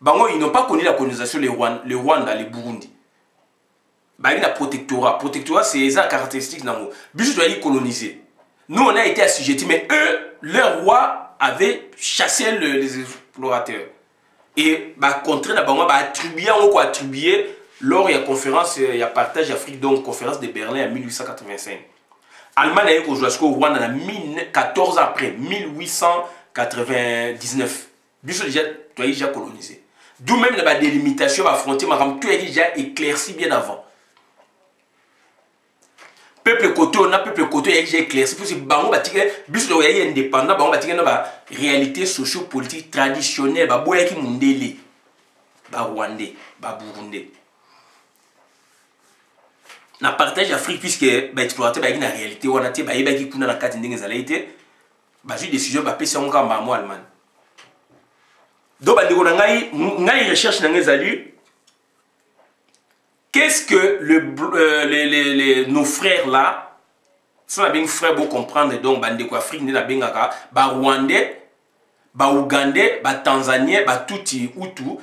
Bango, ils n'ont pas connu la colonisation, les Rwanda, les Burundi. Il y a un protectorat. Protectorat, c'est ça caractéristique. Bisu doit y coloniser. Nous, on a été assujettis, mais eux, leur roi avait chassé les explorateurs. Et contre attribué lors de la conférence, il y a partage Afrique, donc conférence de Berlin en 1885. Allemagne a eu jusqu'au Rwanda en 14 ans après, 1899. Biso déjà colonisé. D'où même la délimitation, la frontière, tout est déjà éclairci bien avant. peuple côté on a peuple côté j'ai éclairci parce que bango batike biso do yé indépendant bango batike na ba réalité socio-politique traditionnelle ba boya ki mundele ba rwandais ba burundais na partage Afrique puisque ba exploiter ba na réalité wana te ba yeba ki kuna na kati ndenge zalaité ba ju décision ba pesa on kamba mo allemand donc ba ndeko na ngai recherche na ngezali. Qu'est-ce que nos frères là, si on a bien frère pour comprendre, donc, Bandeko Afrique, ba Rwandais, ba Ougandais, ba Tanzaniens, ba Tuti, Hutu,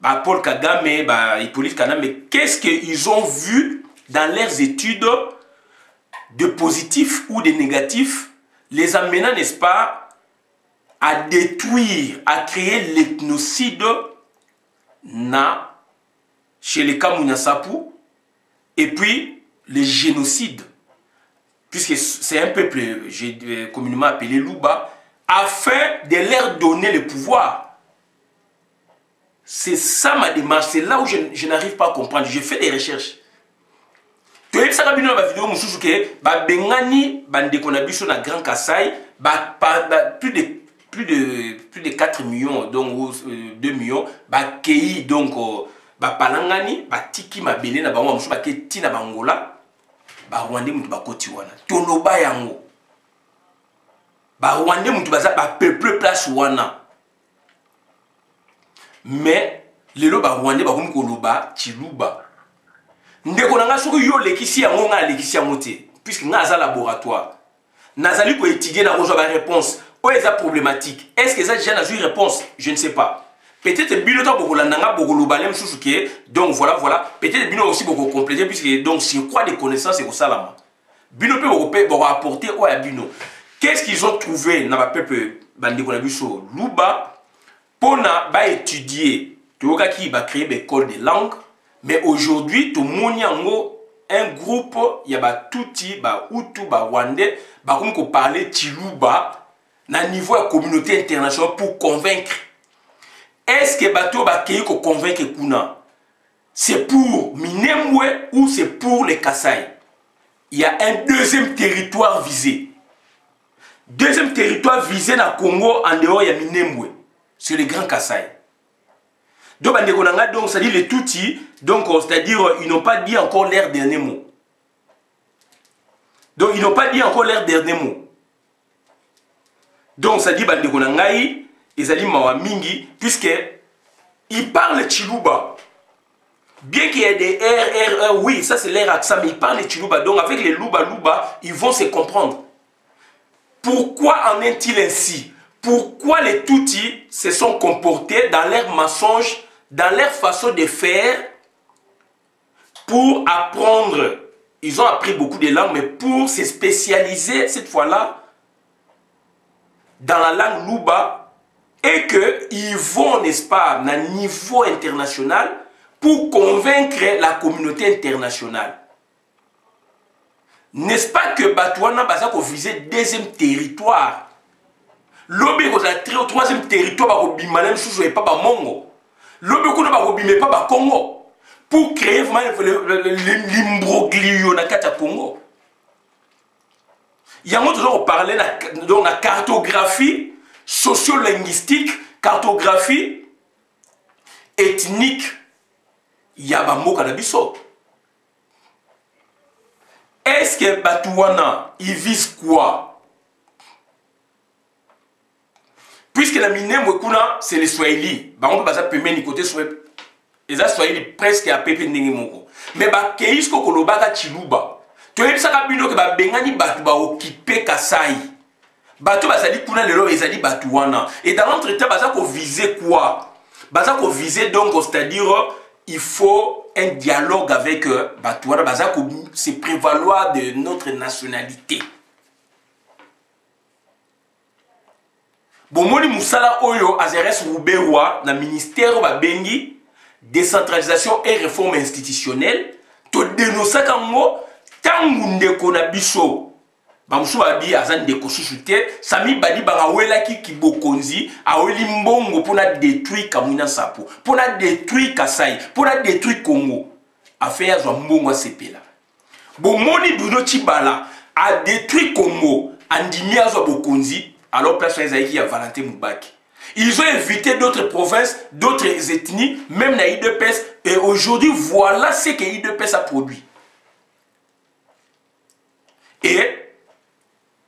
ba Paul Kagame, ba Hippolyte Kanam, mais qu'est-ce qu'ils ont vu dans leurs études de positif ou de négatif, les amenant, n'est-ce pas, à détruire, à créer l'ethnocide chez les Kamuna Sapu, et puis le génocide, puisque c'est un peuple communément appelé Luba, afin de leur donner le pouvoir. C'est ça ma démarche, c'est là où je n'arrive pas à comprendre. Je fais des recherches. Tu as vu ça vidéo que Bengani, Bandekonabiso na Grand Kassai, plus de 4 millions, donc 2 millions, Kei, donc ba palangani ba tiki mabele na bango musu ba keti na bangola ba Rwandais mutu ba koti wana toloba yango ba Rwandais mutu baza ba peuple place wana mais lelo ba Rwandais ba komi koloba Chiluba ndeko nanga soki yo lekisi yango nga lekisi yango te puisque nga za laboratoire nazali ko étudier na rejoindre ba réponse o eza problématique est-ce que ça déjà na une réponse je ne sais pas. Peut-être Bino Bogolandanga Bogolobalem Susuke, donc voilà. Peut-être Bino aussi beaucoup compléter, puisque donc si on croit des connaissances et au salama. Bino peut apporter au Bino. Qu'est-ce qu'ils ont trouvé dans le peuple Bandikonabiso Luba pour étudier, tout le qui va créer des écoles de langue, mais aujourd'hui, tout le monde un groupe, il y a Tuti, Hutu, Rwandais, comme qu'on parlait Chiluba, à niveau de la communauté internationale pour convaincre. Est-ce que bateau va convaincre Kuna? C'est pour Minembwe ou c'est pour les Kassai? Il y a un deuxième territoire visé. Deuxième territoire visé dans le Congo en dehors il y a Minembwe. C'est le Grand Kassai. Donc, c'est-à-dire les Tutsi, donc c'est-à-dire ils n'ont pas dit encore leur dernier mot. Donc ils n'ont pas dit encore leur dernier mot. Donc c'est-à-dire ils allaient Mawamingi, puisqu'ils parlent Chiluba. Bien qu'il y ait des RRR, oui, ça c'est leur accent, mais ils parlent Chiluba. Donc avec les Luba, ils vont se comprendre. Pourquoi en est-il ainsi? Pourquoi les Tutsis se sont comportés dans leur mensonge, dans leur façon de faire, pour apprendre? Ils ont appris beaucoup de langues, mais pour se spécialiser cette fois-là dans la langue Luba, et qu'ils vont, n'est-ce pas, à un niveau international pour convaincre la communauté internationale. N'est-ce pas que Batouana Bazako visait deuxième territoire? L'obé au troisième territoire, Bimalem Sousou et pas Mongo. L'obé qu'on pas Congo. Pour créer l'imbroglio dans le Congo. Il y a toujours parlé de la cartographie socio-linguistique, cartographie ethnique. Il y a un mot canabiso. Est-ce que Batouana, il vise quoi? Puisque la Minembwe c'est les Swahili. On peut pas ni côté Swahili. Les Swahili presque à Pepe Nengemoko. Mais Keisko Kolobaka Chiluba. Tu as vu ça que Bengani Batu ba occupé Kasai. Batu basali kuna lelo ezali Batouana. Et dans l'entretien, Bazako visait quoi? Bazako visait donc, c'est-à-dire, il faut un dialogue avec Batouana. Bazako se prévaloir de notre nationalité. Bomoni Moussala Oyo Azeres Rouberoa, dans le ministère Babengi, décentralisation et réforme institutionnelle, to dénoncer kango tangunde kona biso. Bamsou abi azan de kosusute, sami badi bangawela ki kibokonzi, aweli mbongo pour na détruire Kamuna Sapo, pour na détruire Kasai, pour na détruire Congo. Affaire zo mbongo sepela. Bomoni Bruno Tshibala a détruit Congo, Andimi Azwa Bokonzi, alors place Ezaïki y a Valentin Moubaki. Ils ont évité d'autres provinces, d'autres ethnies, même la IDPS. Et aujourd'hui, voilà ce que l'IDPS a produit. Et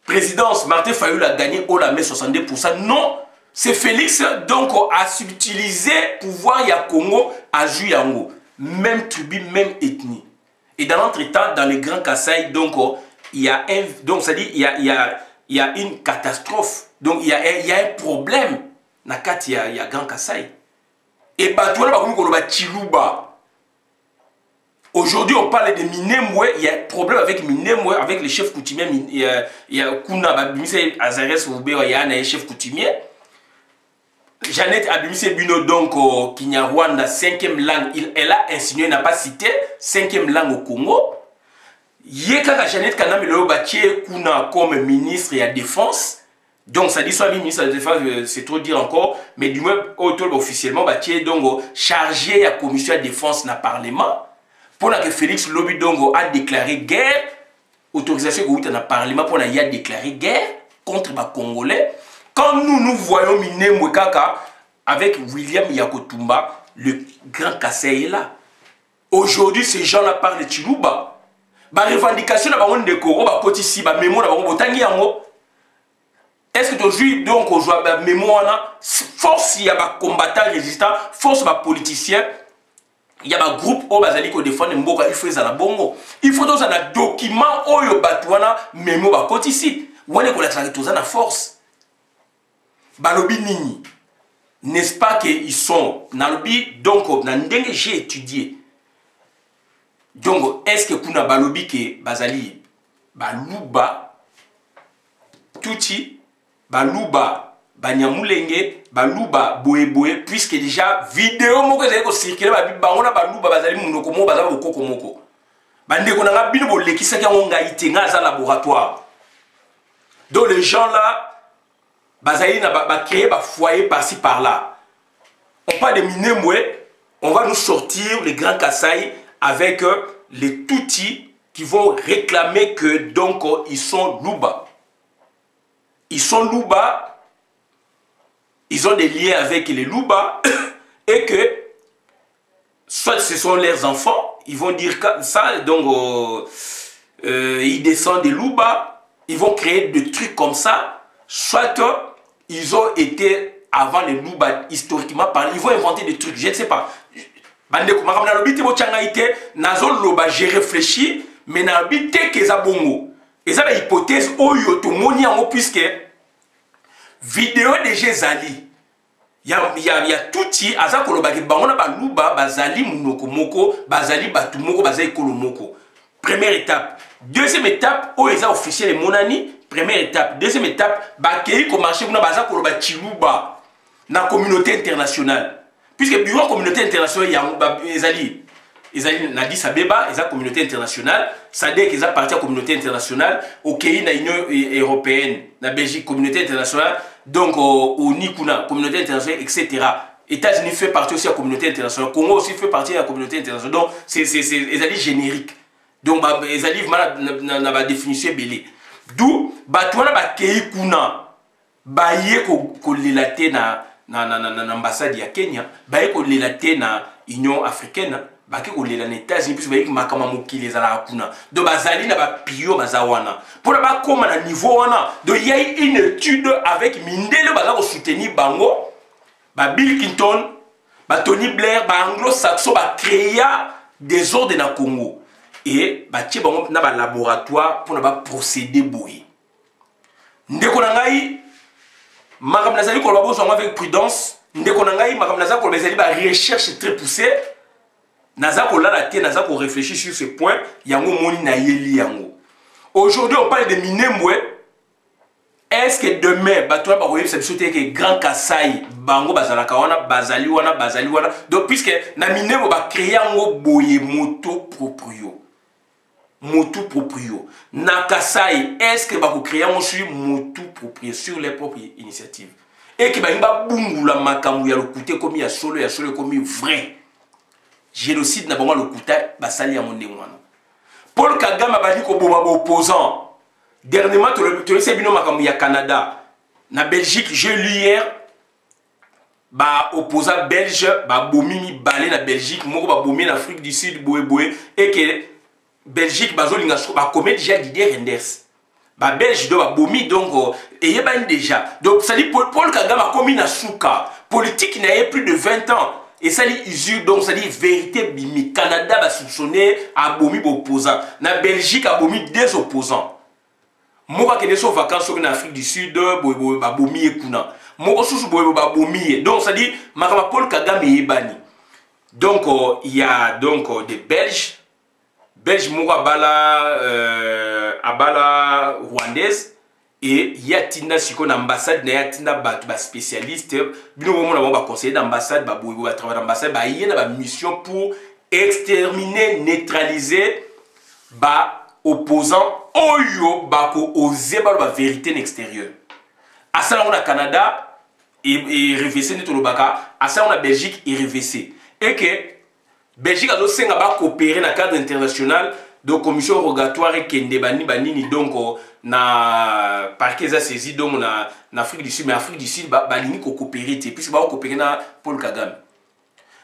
présidence, Martin Fayulu a gagné au la 62%. Non, c'est Félix donc a subtilisé pouvoir ya Congo à Juyango. Même tribu, même ethnie. Et dans l'entretemps, dans les Grands Kasaï, donc il y a un, donc ça dit il y a une catastrophe. Donc il y a un problème. Nakati il y a Grand Kasaï. Et Batouana va comme Chiluba. Aujourd'hui, on parle de Minembwe. Il y a un problème avec Minembwe, avec les chefs coutumiers. Il y a Kuna Abimise Azares Oubé, il y a un chef coutumier. Jeannette Abimise Bino, donc Kinyarwanda, 5e langue. Elle a insinué, n'a pas cité 5e langue au Congo. Yeka Jeannette Kanam Leo Batie Kuna comme ministre de la Défense. Donc ça dit soit ministre de la Défense, c'est trop dire encore, mais du moins officiellement Batie donc chargé de la commission de la défense dans le Parlement. Pour que Félix Lobi Dongo a déclaré guerre, autorisation que dans le Parlement pour qu'il a déclaré guerre contre les Congolais. Quand nous voyons Minembwe Kaka avec William Yakotumba, le Grand Kasaï est là. Aujourd'hui, ces gens-là parlent de Chiluba. La revendication de Koro, la mémoire de est-ce que aujourd'hui, donc, on joue la mémoire, force, il y a des combattants résistants, force, il y a des politiciens, il y a des groupes qui défendent les Mboka, il faut les bongo. Il faut donc un document où il y a des mémoires qui sont ici. Où est-ce qu'on a la force? Balobi Nini, n'est-ce pas qu'ils sont Nalobi, donc, j'ai étudié. Donc, est-ce que kuna Balobi ke Bazali, Baluba, Tuti, Baluba, Banyamulenge, Baluba, Boé, puisque déjà, vidéo moko ezali ko circuler Baluba, Bazali Munoko, Bazali Okoko Moko. Bande qu'on a bino bolekisa ki ngai itenga za laboratoire. Donc les gens là, Bazali na ba créer ba foyer par-ci par-là. On parle de Minembwe, on va nous sortir les Grands Kasaï avec les Tutsis qui vont réclamer que donc ils sont Luba. Ils sont Luba, ils ont des liens avec les Luba et que soit ce sont leurs enfants, ils vont dire ça, donc ils descendent des Luba, ils vont créer des trucs comme ça, soit ils ont été avant les Luba historiquement parlé, ils vont inventer des trucs, je ne sais pas. J'ai réfléchi, mais na bité que ça bongo. Et ça, l'hypothèse, puisque vidéo de Zali, il y a tout qui a ça bazali munoko moko, bazali batumoko, bazali kolomoko. Première étape. Deuxième étape, ils ont officiel monani. Première étape. Deuxième étape, bakei ko marché kuna baza koloba chiluba na communauté internationale. Puisque le bureau communauté internationale, ils ont Addis Abeba, ils ont communauté internationale, SADC, ils ont parti à la communauté internationale, au Kenya, la Union européenne, la Belgique, communauté internationale, donc au Nikuna, communauté internationale, etc. États-Unis fait partie aussi de la communauté internationale, Congo aussi fait partie de la communauté internationale, donc c'est générique. Donc ils ont la définition belée. D'où, batouana ba kei kuna, ba yé ko lelate na l'ambassade de Kenya, ba yé ko lelate na Union africaine, ba ke ko lelate na États-Unis, puis ba yé makama moki les ala kuna. Donc bazali na ba pio bazawana. Pour la ba koma na niveau wana, donc il y a une étude avec Mindele baza ko soutenir bango, ba Bill Clinton, ba Tony Blair, ba anglo-saxon ba créer des ordres na Congo. Et bah tiens bon na ba laboratoire pour na ba procéder boy. Ndeko na ngai makam nazali ko ba bozo avec prudence. Ndeko na ngai makam nazali ko bezali ba recherche très poussée. Nazako la la tie nazako réfléchir sur ce point yango moni na yeli yango. Aujourd'hui on parle de Minembwe. Est-ce que demain bato ba koyeba ça sauter que Grand Kasaï bango bazalaka wana bazali wana donc puisque na Minembwe ba créer yango boye moto proprio. Motu proprio. Na Kasaï, est-ce que va créer un motu proprio sur les propres initiatives? Et que va bungu la makamou ya le côté comme ya solo comme vrai. Génocide n'a pas le côté basali à mon démoine. Paul Kagame a dit qu'il est opposant. Dernièrement, tu le sais, il y a Canada. Na Belgique, j'ai lu hier, opposant belge, bomimi balé na Belgique, moi bomimi en Afrique du Sud, et que Belgique, commet déjà Didier Renders. Belge doit bomi donc et y a déjà. Donc ça dit Paul Kagame a commis na souka politique n'a plus de 20 ans. Et ça dit usure, donc ça dit vérité bimi. Canada va soupçonner à bomi opposant. Na Belgique a bomi des opposants. Moi qui sont vacances en Afrique du Sud, bomi et kuna. Moi sous bomi. Donc ça dit makama Paul Kagame est banni. Donc il y a donc des Belges. Belge Moura Abala rwandaise et il y a Tinda Siko l'ambassade, il y a Tinda spécialiste, nous avons conseiller d'ambassade, travail d'ambassade, il y a une mission pour exterminer, neutraliser opposants aux la vérité extérieure. À ça on a Canada et RVC à ça on a Belgique et RVC et que Belgique a aussi coopérer dans le cadre international de commission rogatoire et Kende Banini donc na parquet a saisi donc na Afrique du Sud mais Afrique du Sud balini ko coopérer puisque ba coopérer na Paul Kagame.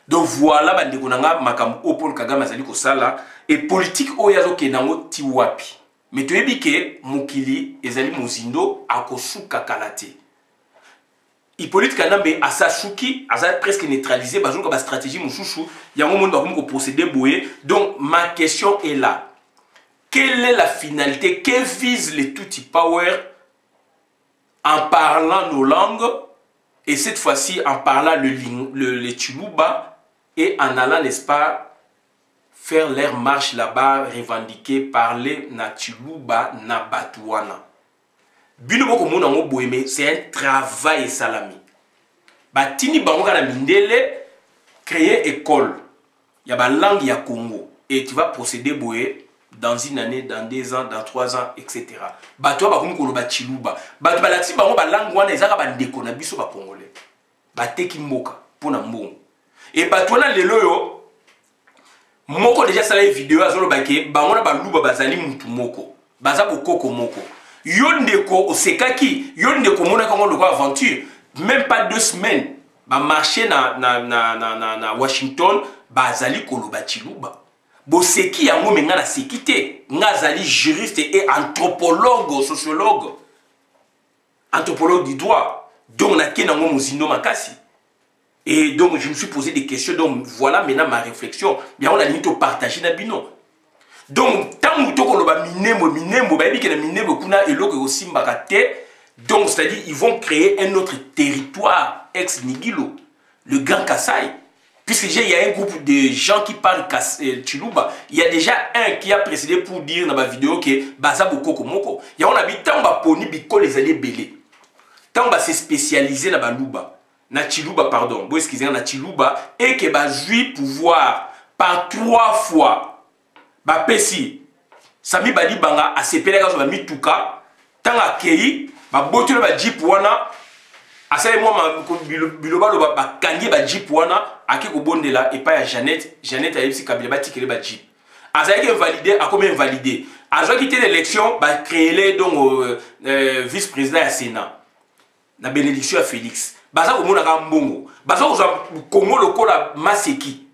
Donc voilà bande konanga makam o Paul Kagame azali ko sala et politique o yazo kenango tiwapi. Mais tu ebi ke mukili ezali muzindo akosuka kalate. Hippolyte Kanambe a sa chouki, a presque neutralisé, parce que la stratégie mouchouchou, il y a un moment où on procéder boué. Donc ma question est là. Quelle est la finalité? Que vise les Tutsi Power en parlant nos langues et cette fois-ci en parlant le Chiluba et en allant, n'est-ce pas, faire leur marche là-bas, revendiquer, parler na Chiluba, na Batouana. C'est un travail salami. Batini bango na mindele créer école. Il y a la langue ya Congo et tu vas procéder boé dans une année, dans 2 ans, dans 3 ans, etc. Bato ba komi koloba chiluba. Bato ba lati bango ba langue wana ezaka ba ndeko na biso ba congolais. Bateki mboka pona mbongo. Et bato na lelo yo moko déjà sala vidéo azolo bake bango na ba luba bazali mutu moko. Baza bokoko moko. Yondeko osekaki, yondeko mona kongo de aventure, même pas 2 semaines, ba marché na Washington, ba zali koloba chiluba. Bo seki yango menga na sekite, nga zali juriste et anthropologue, sociologue. Anthropologue du droit. Donc na kenango muzindo makasi. Et donc je me suis posé des questions, donc voilà maintenant ma réflexion. Bien on a limite partager na bino. Donc, tant que donc c'est-à-dire ils vont créer un autre territoire ex-Nigilo, le Grand Kassai. Puisque il y a un groupe de gens qui parlent Chiluba, il y a déjà un qui a précédé pour dire dans ma vidéo que Baza Boko Komoko. Il y a on habite tant que Poni Biko les alliés belés. Tant que c'est spécialisé dans Baluba, na Chiluba pardon, bon excusez na Chiluba et que ba jouir pouvoir par 3 fois. Ba pesi sami badi banga asepele ka so ba mituka tanga kei ba botelo ba jeep wana asale mo biloba lo ba kangi ba jeep wana aki ko bondela et pas ya Jeannette a yebisi kabila ba tikele ba jeep azali ke validé a combien validé azo quitté l'élection ba créer donc vice-président ya Sénat na bénédiction à Félix baza ko mona ka mbongo baza ko Congo lokola Maseki.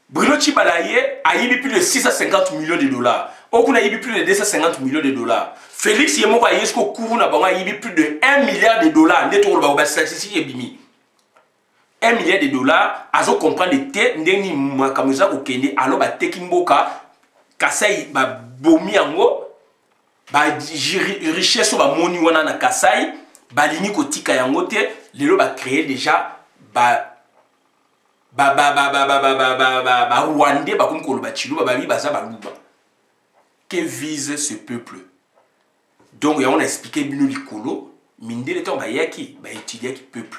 Bruno Chibalaye a eu plus de 650 millions de dollars. Okuna a eu plus de 250 millions de dollars. Félix Yemoko a eu plus de 1 milliard de dollars. Statistique est bimi. 1 milliard de dollars. Azo comprendre de te ndeni makamuza okende alo ba tekimboka Kasai ba bomi yango ba richesse ba moni wana na Kasai ba lini ko tika yango te lelo ba créer déjà Rwandais ba comme koloba chiluba ba bi baza ba luba. Que vise ce peuple? Donc on a expliqué bino likolo mindele to ba yaki ba étudier qui peuple.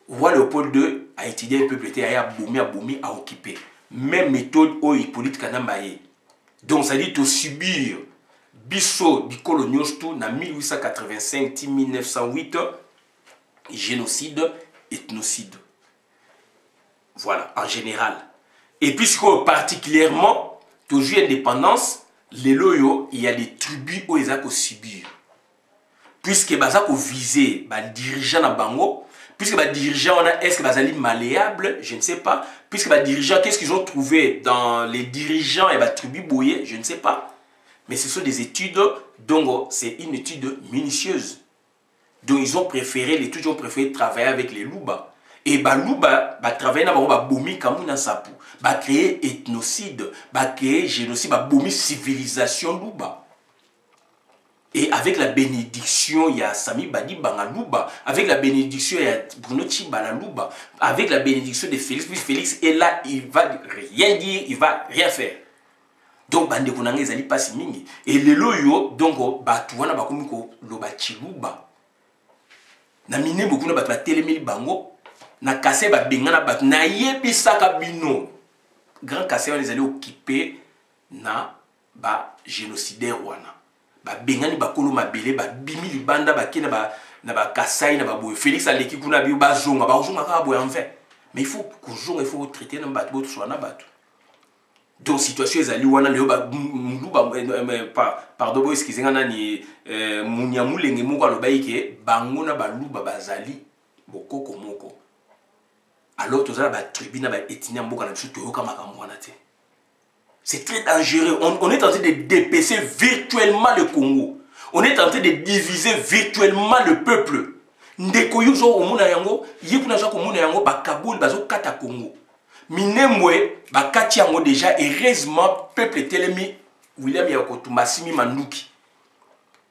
Roi Léopold II a étudié le peuple était à bomi à occuper. Même méthode au Hippolyte Kanambaye. Donc ça dit to subir biso bicolonios tout na 1885-1908 génocide, ethnocide. Voilà, en général. Et puisque particulièrement, toujours indépendance, les loyo, il y a des tribus où ils ont subir. Puisque baza ko viser ba dirigeant na bango, puisque ba dirigeant on a est-ce que bazali malléable, je ne sais pas. Puisque ba dirigeant qu'est-ce qu'ils ont trouvé dans les dirigeants et ba tribu boyé, je ne sais pas. Mais ce sont des études, donc c'est une étude minutieuse. Donc ils ont préféré, les études ont préféré travailler avec les Luba. Et bah Luba, bah travailler na bango ba bomi kamuna sapu, bah créer ethnocide, bah créer génocide, bah bomi civilisation Luba. Et avec la bénédiction, il y a Sami Badi Bangalouba. Avec la bénédiction, il y a Bruno Chibalalouba. Avec la bénédiction de Félix, puis Félix est là, il va rien dire, il va rien faire. Donc, bande konanga ezali pasi mingi. Et le loyo, donc, batu wana bakomiko loba chiluba. Na mine beaucoup na batu ba telemeli bango. Na kase ba bengana batu. Na yebisaka bino. Grand kase wana ezali occupé na ba génocidaire wana. Ba bengani bakolo mabele ba bimi libanda ba kina ba na ba kasai na ba boy Félix aleki kuna bi ba zonga ka boy en fait mais il faut que il faut traiter na ba to so na bato donc situation ezali wana leo ba pardon boy excusez ngana ni munyamu lenge moko aloba ike bango na ba luba bazali bokoko moko alors tozala ba tribu na ba ethnie mboka na biso toyoka makambo wana te. C'est très dangereux. On est en train de dépecer virtuellement le Congo. On est en train de diviser virtuellement le peuple. Ndeko yuzo omuna yango, yipuna zo komuna yango ba Kaboul bazo kata Congo. Minemwe ba kati yango déjà heureusement peuple telemi William Yakotumba Simi Manduki.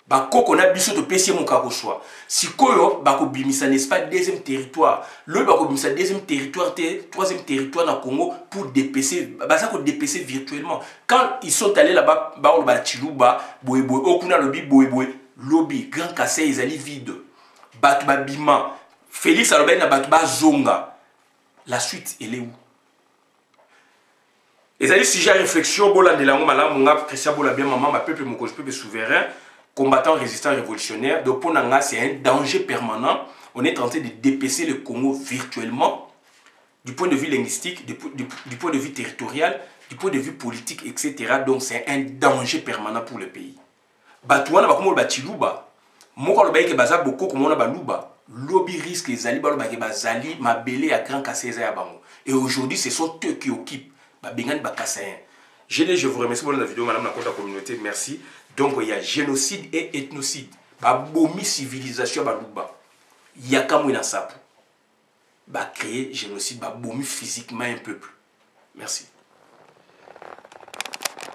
Ba koko na biso to pesi mon kakoswa. Sikoyo ba ko bimisa n'est-ce pas deuxième territoire. Le ba ko bimisa deuxième territoire, troisième territoire na Congo pour dépecer, ba ça ko dépecer virtuellement. Quand ils sont allés là-bas, ba on ba Chiluba, boy boy okuna lobby boy boy, lobby grand cassé ils allaient vide. Batu ba bima. Félix aloba na batu ba zonga. La suite elle est où? Et allez sujet à réflexion bola de lango malamu nga Christian bola bien maman ma peuple mon peuple souverain. Combattant résistant révolutionnaire, donc pour Nanga, c'est un danger permanent. On est en train de dépecer le Congo virtuellement, du point de vue linguistique, du point de vue territorial, du point de vue politique, etc. Donc c'est un danger permanent pour le pays. Batouana bakomo bachiluba, moko lo baike baza boko komona baluba, lobby risque les ali balo baike bazali mabele à grand kasseza ya bango. Et aujourd'hui, ce sont eux qui occupent babengani bakassayen. Je vous remercie pour la vidéo, madame la communauté, merci. Donc il y a génocide et ethnocide. Babomi civilisation baluba. Yakamou na sapu. Ba créer génocide, babomi physiquement un peuple. Merci.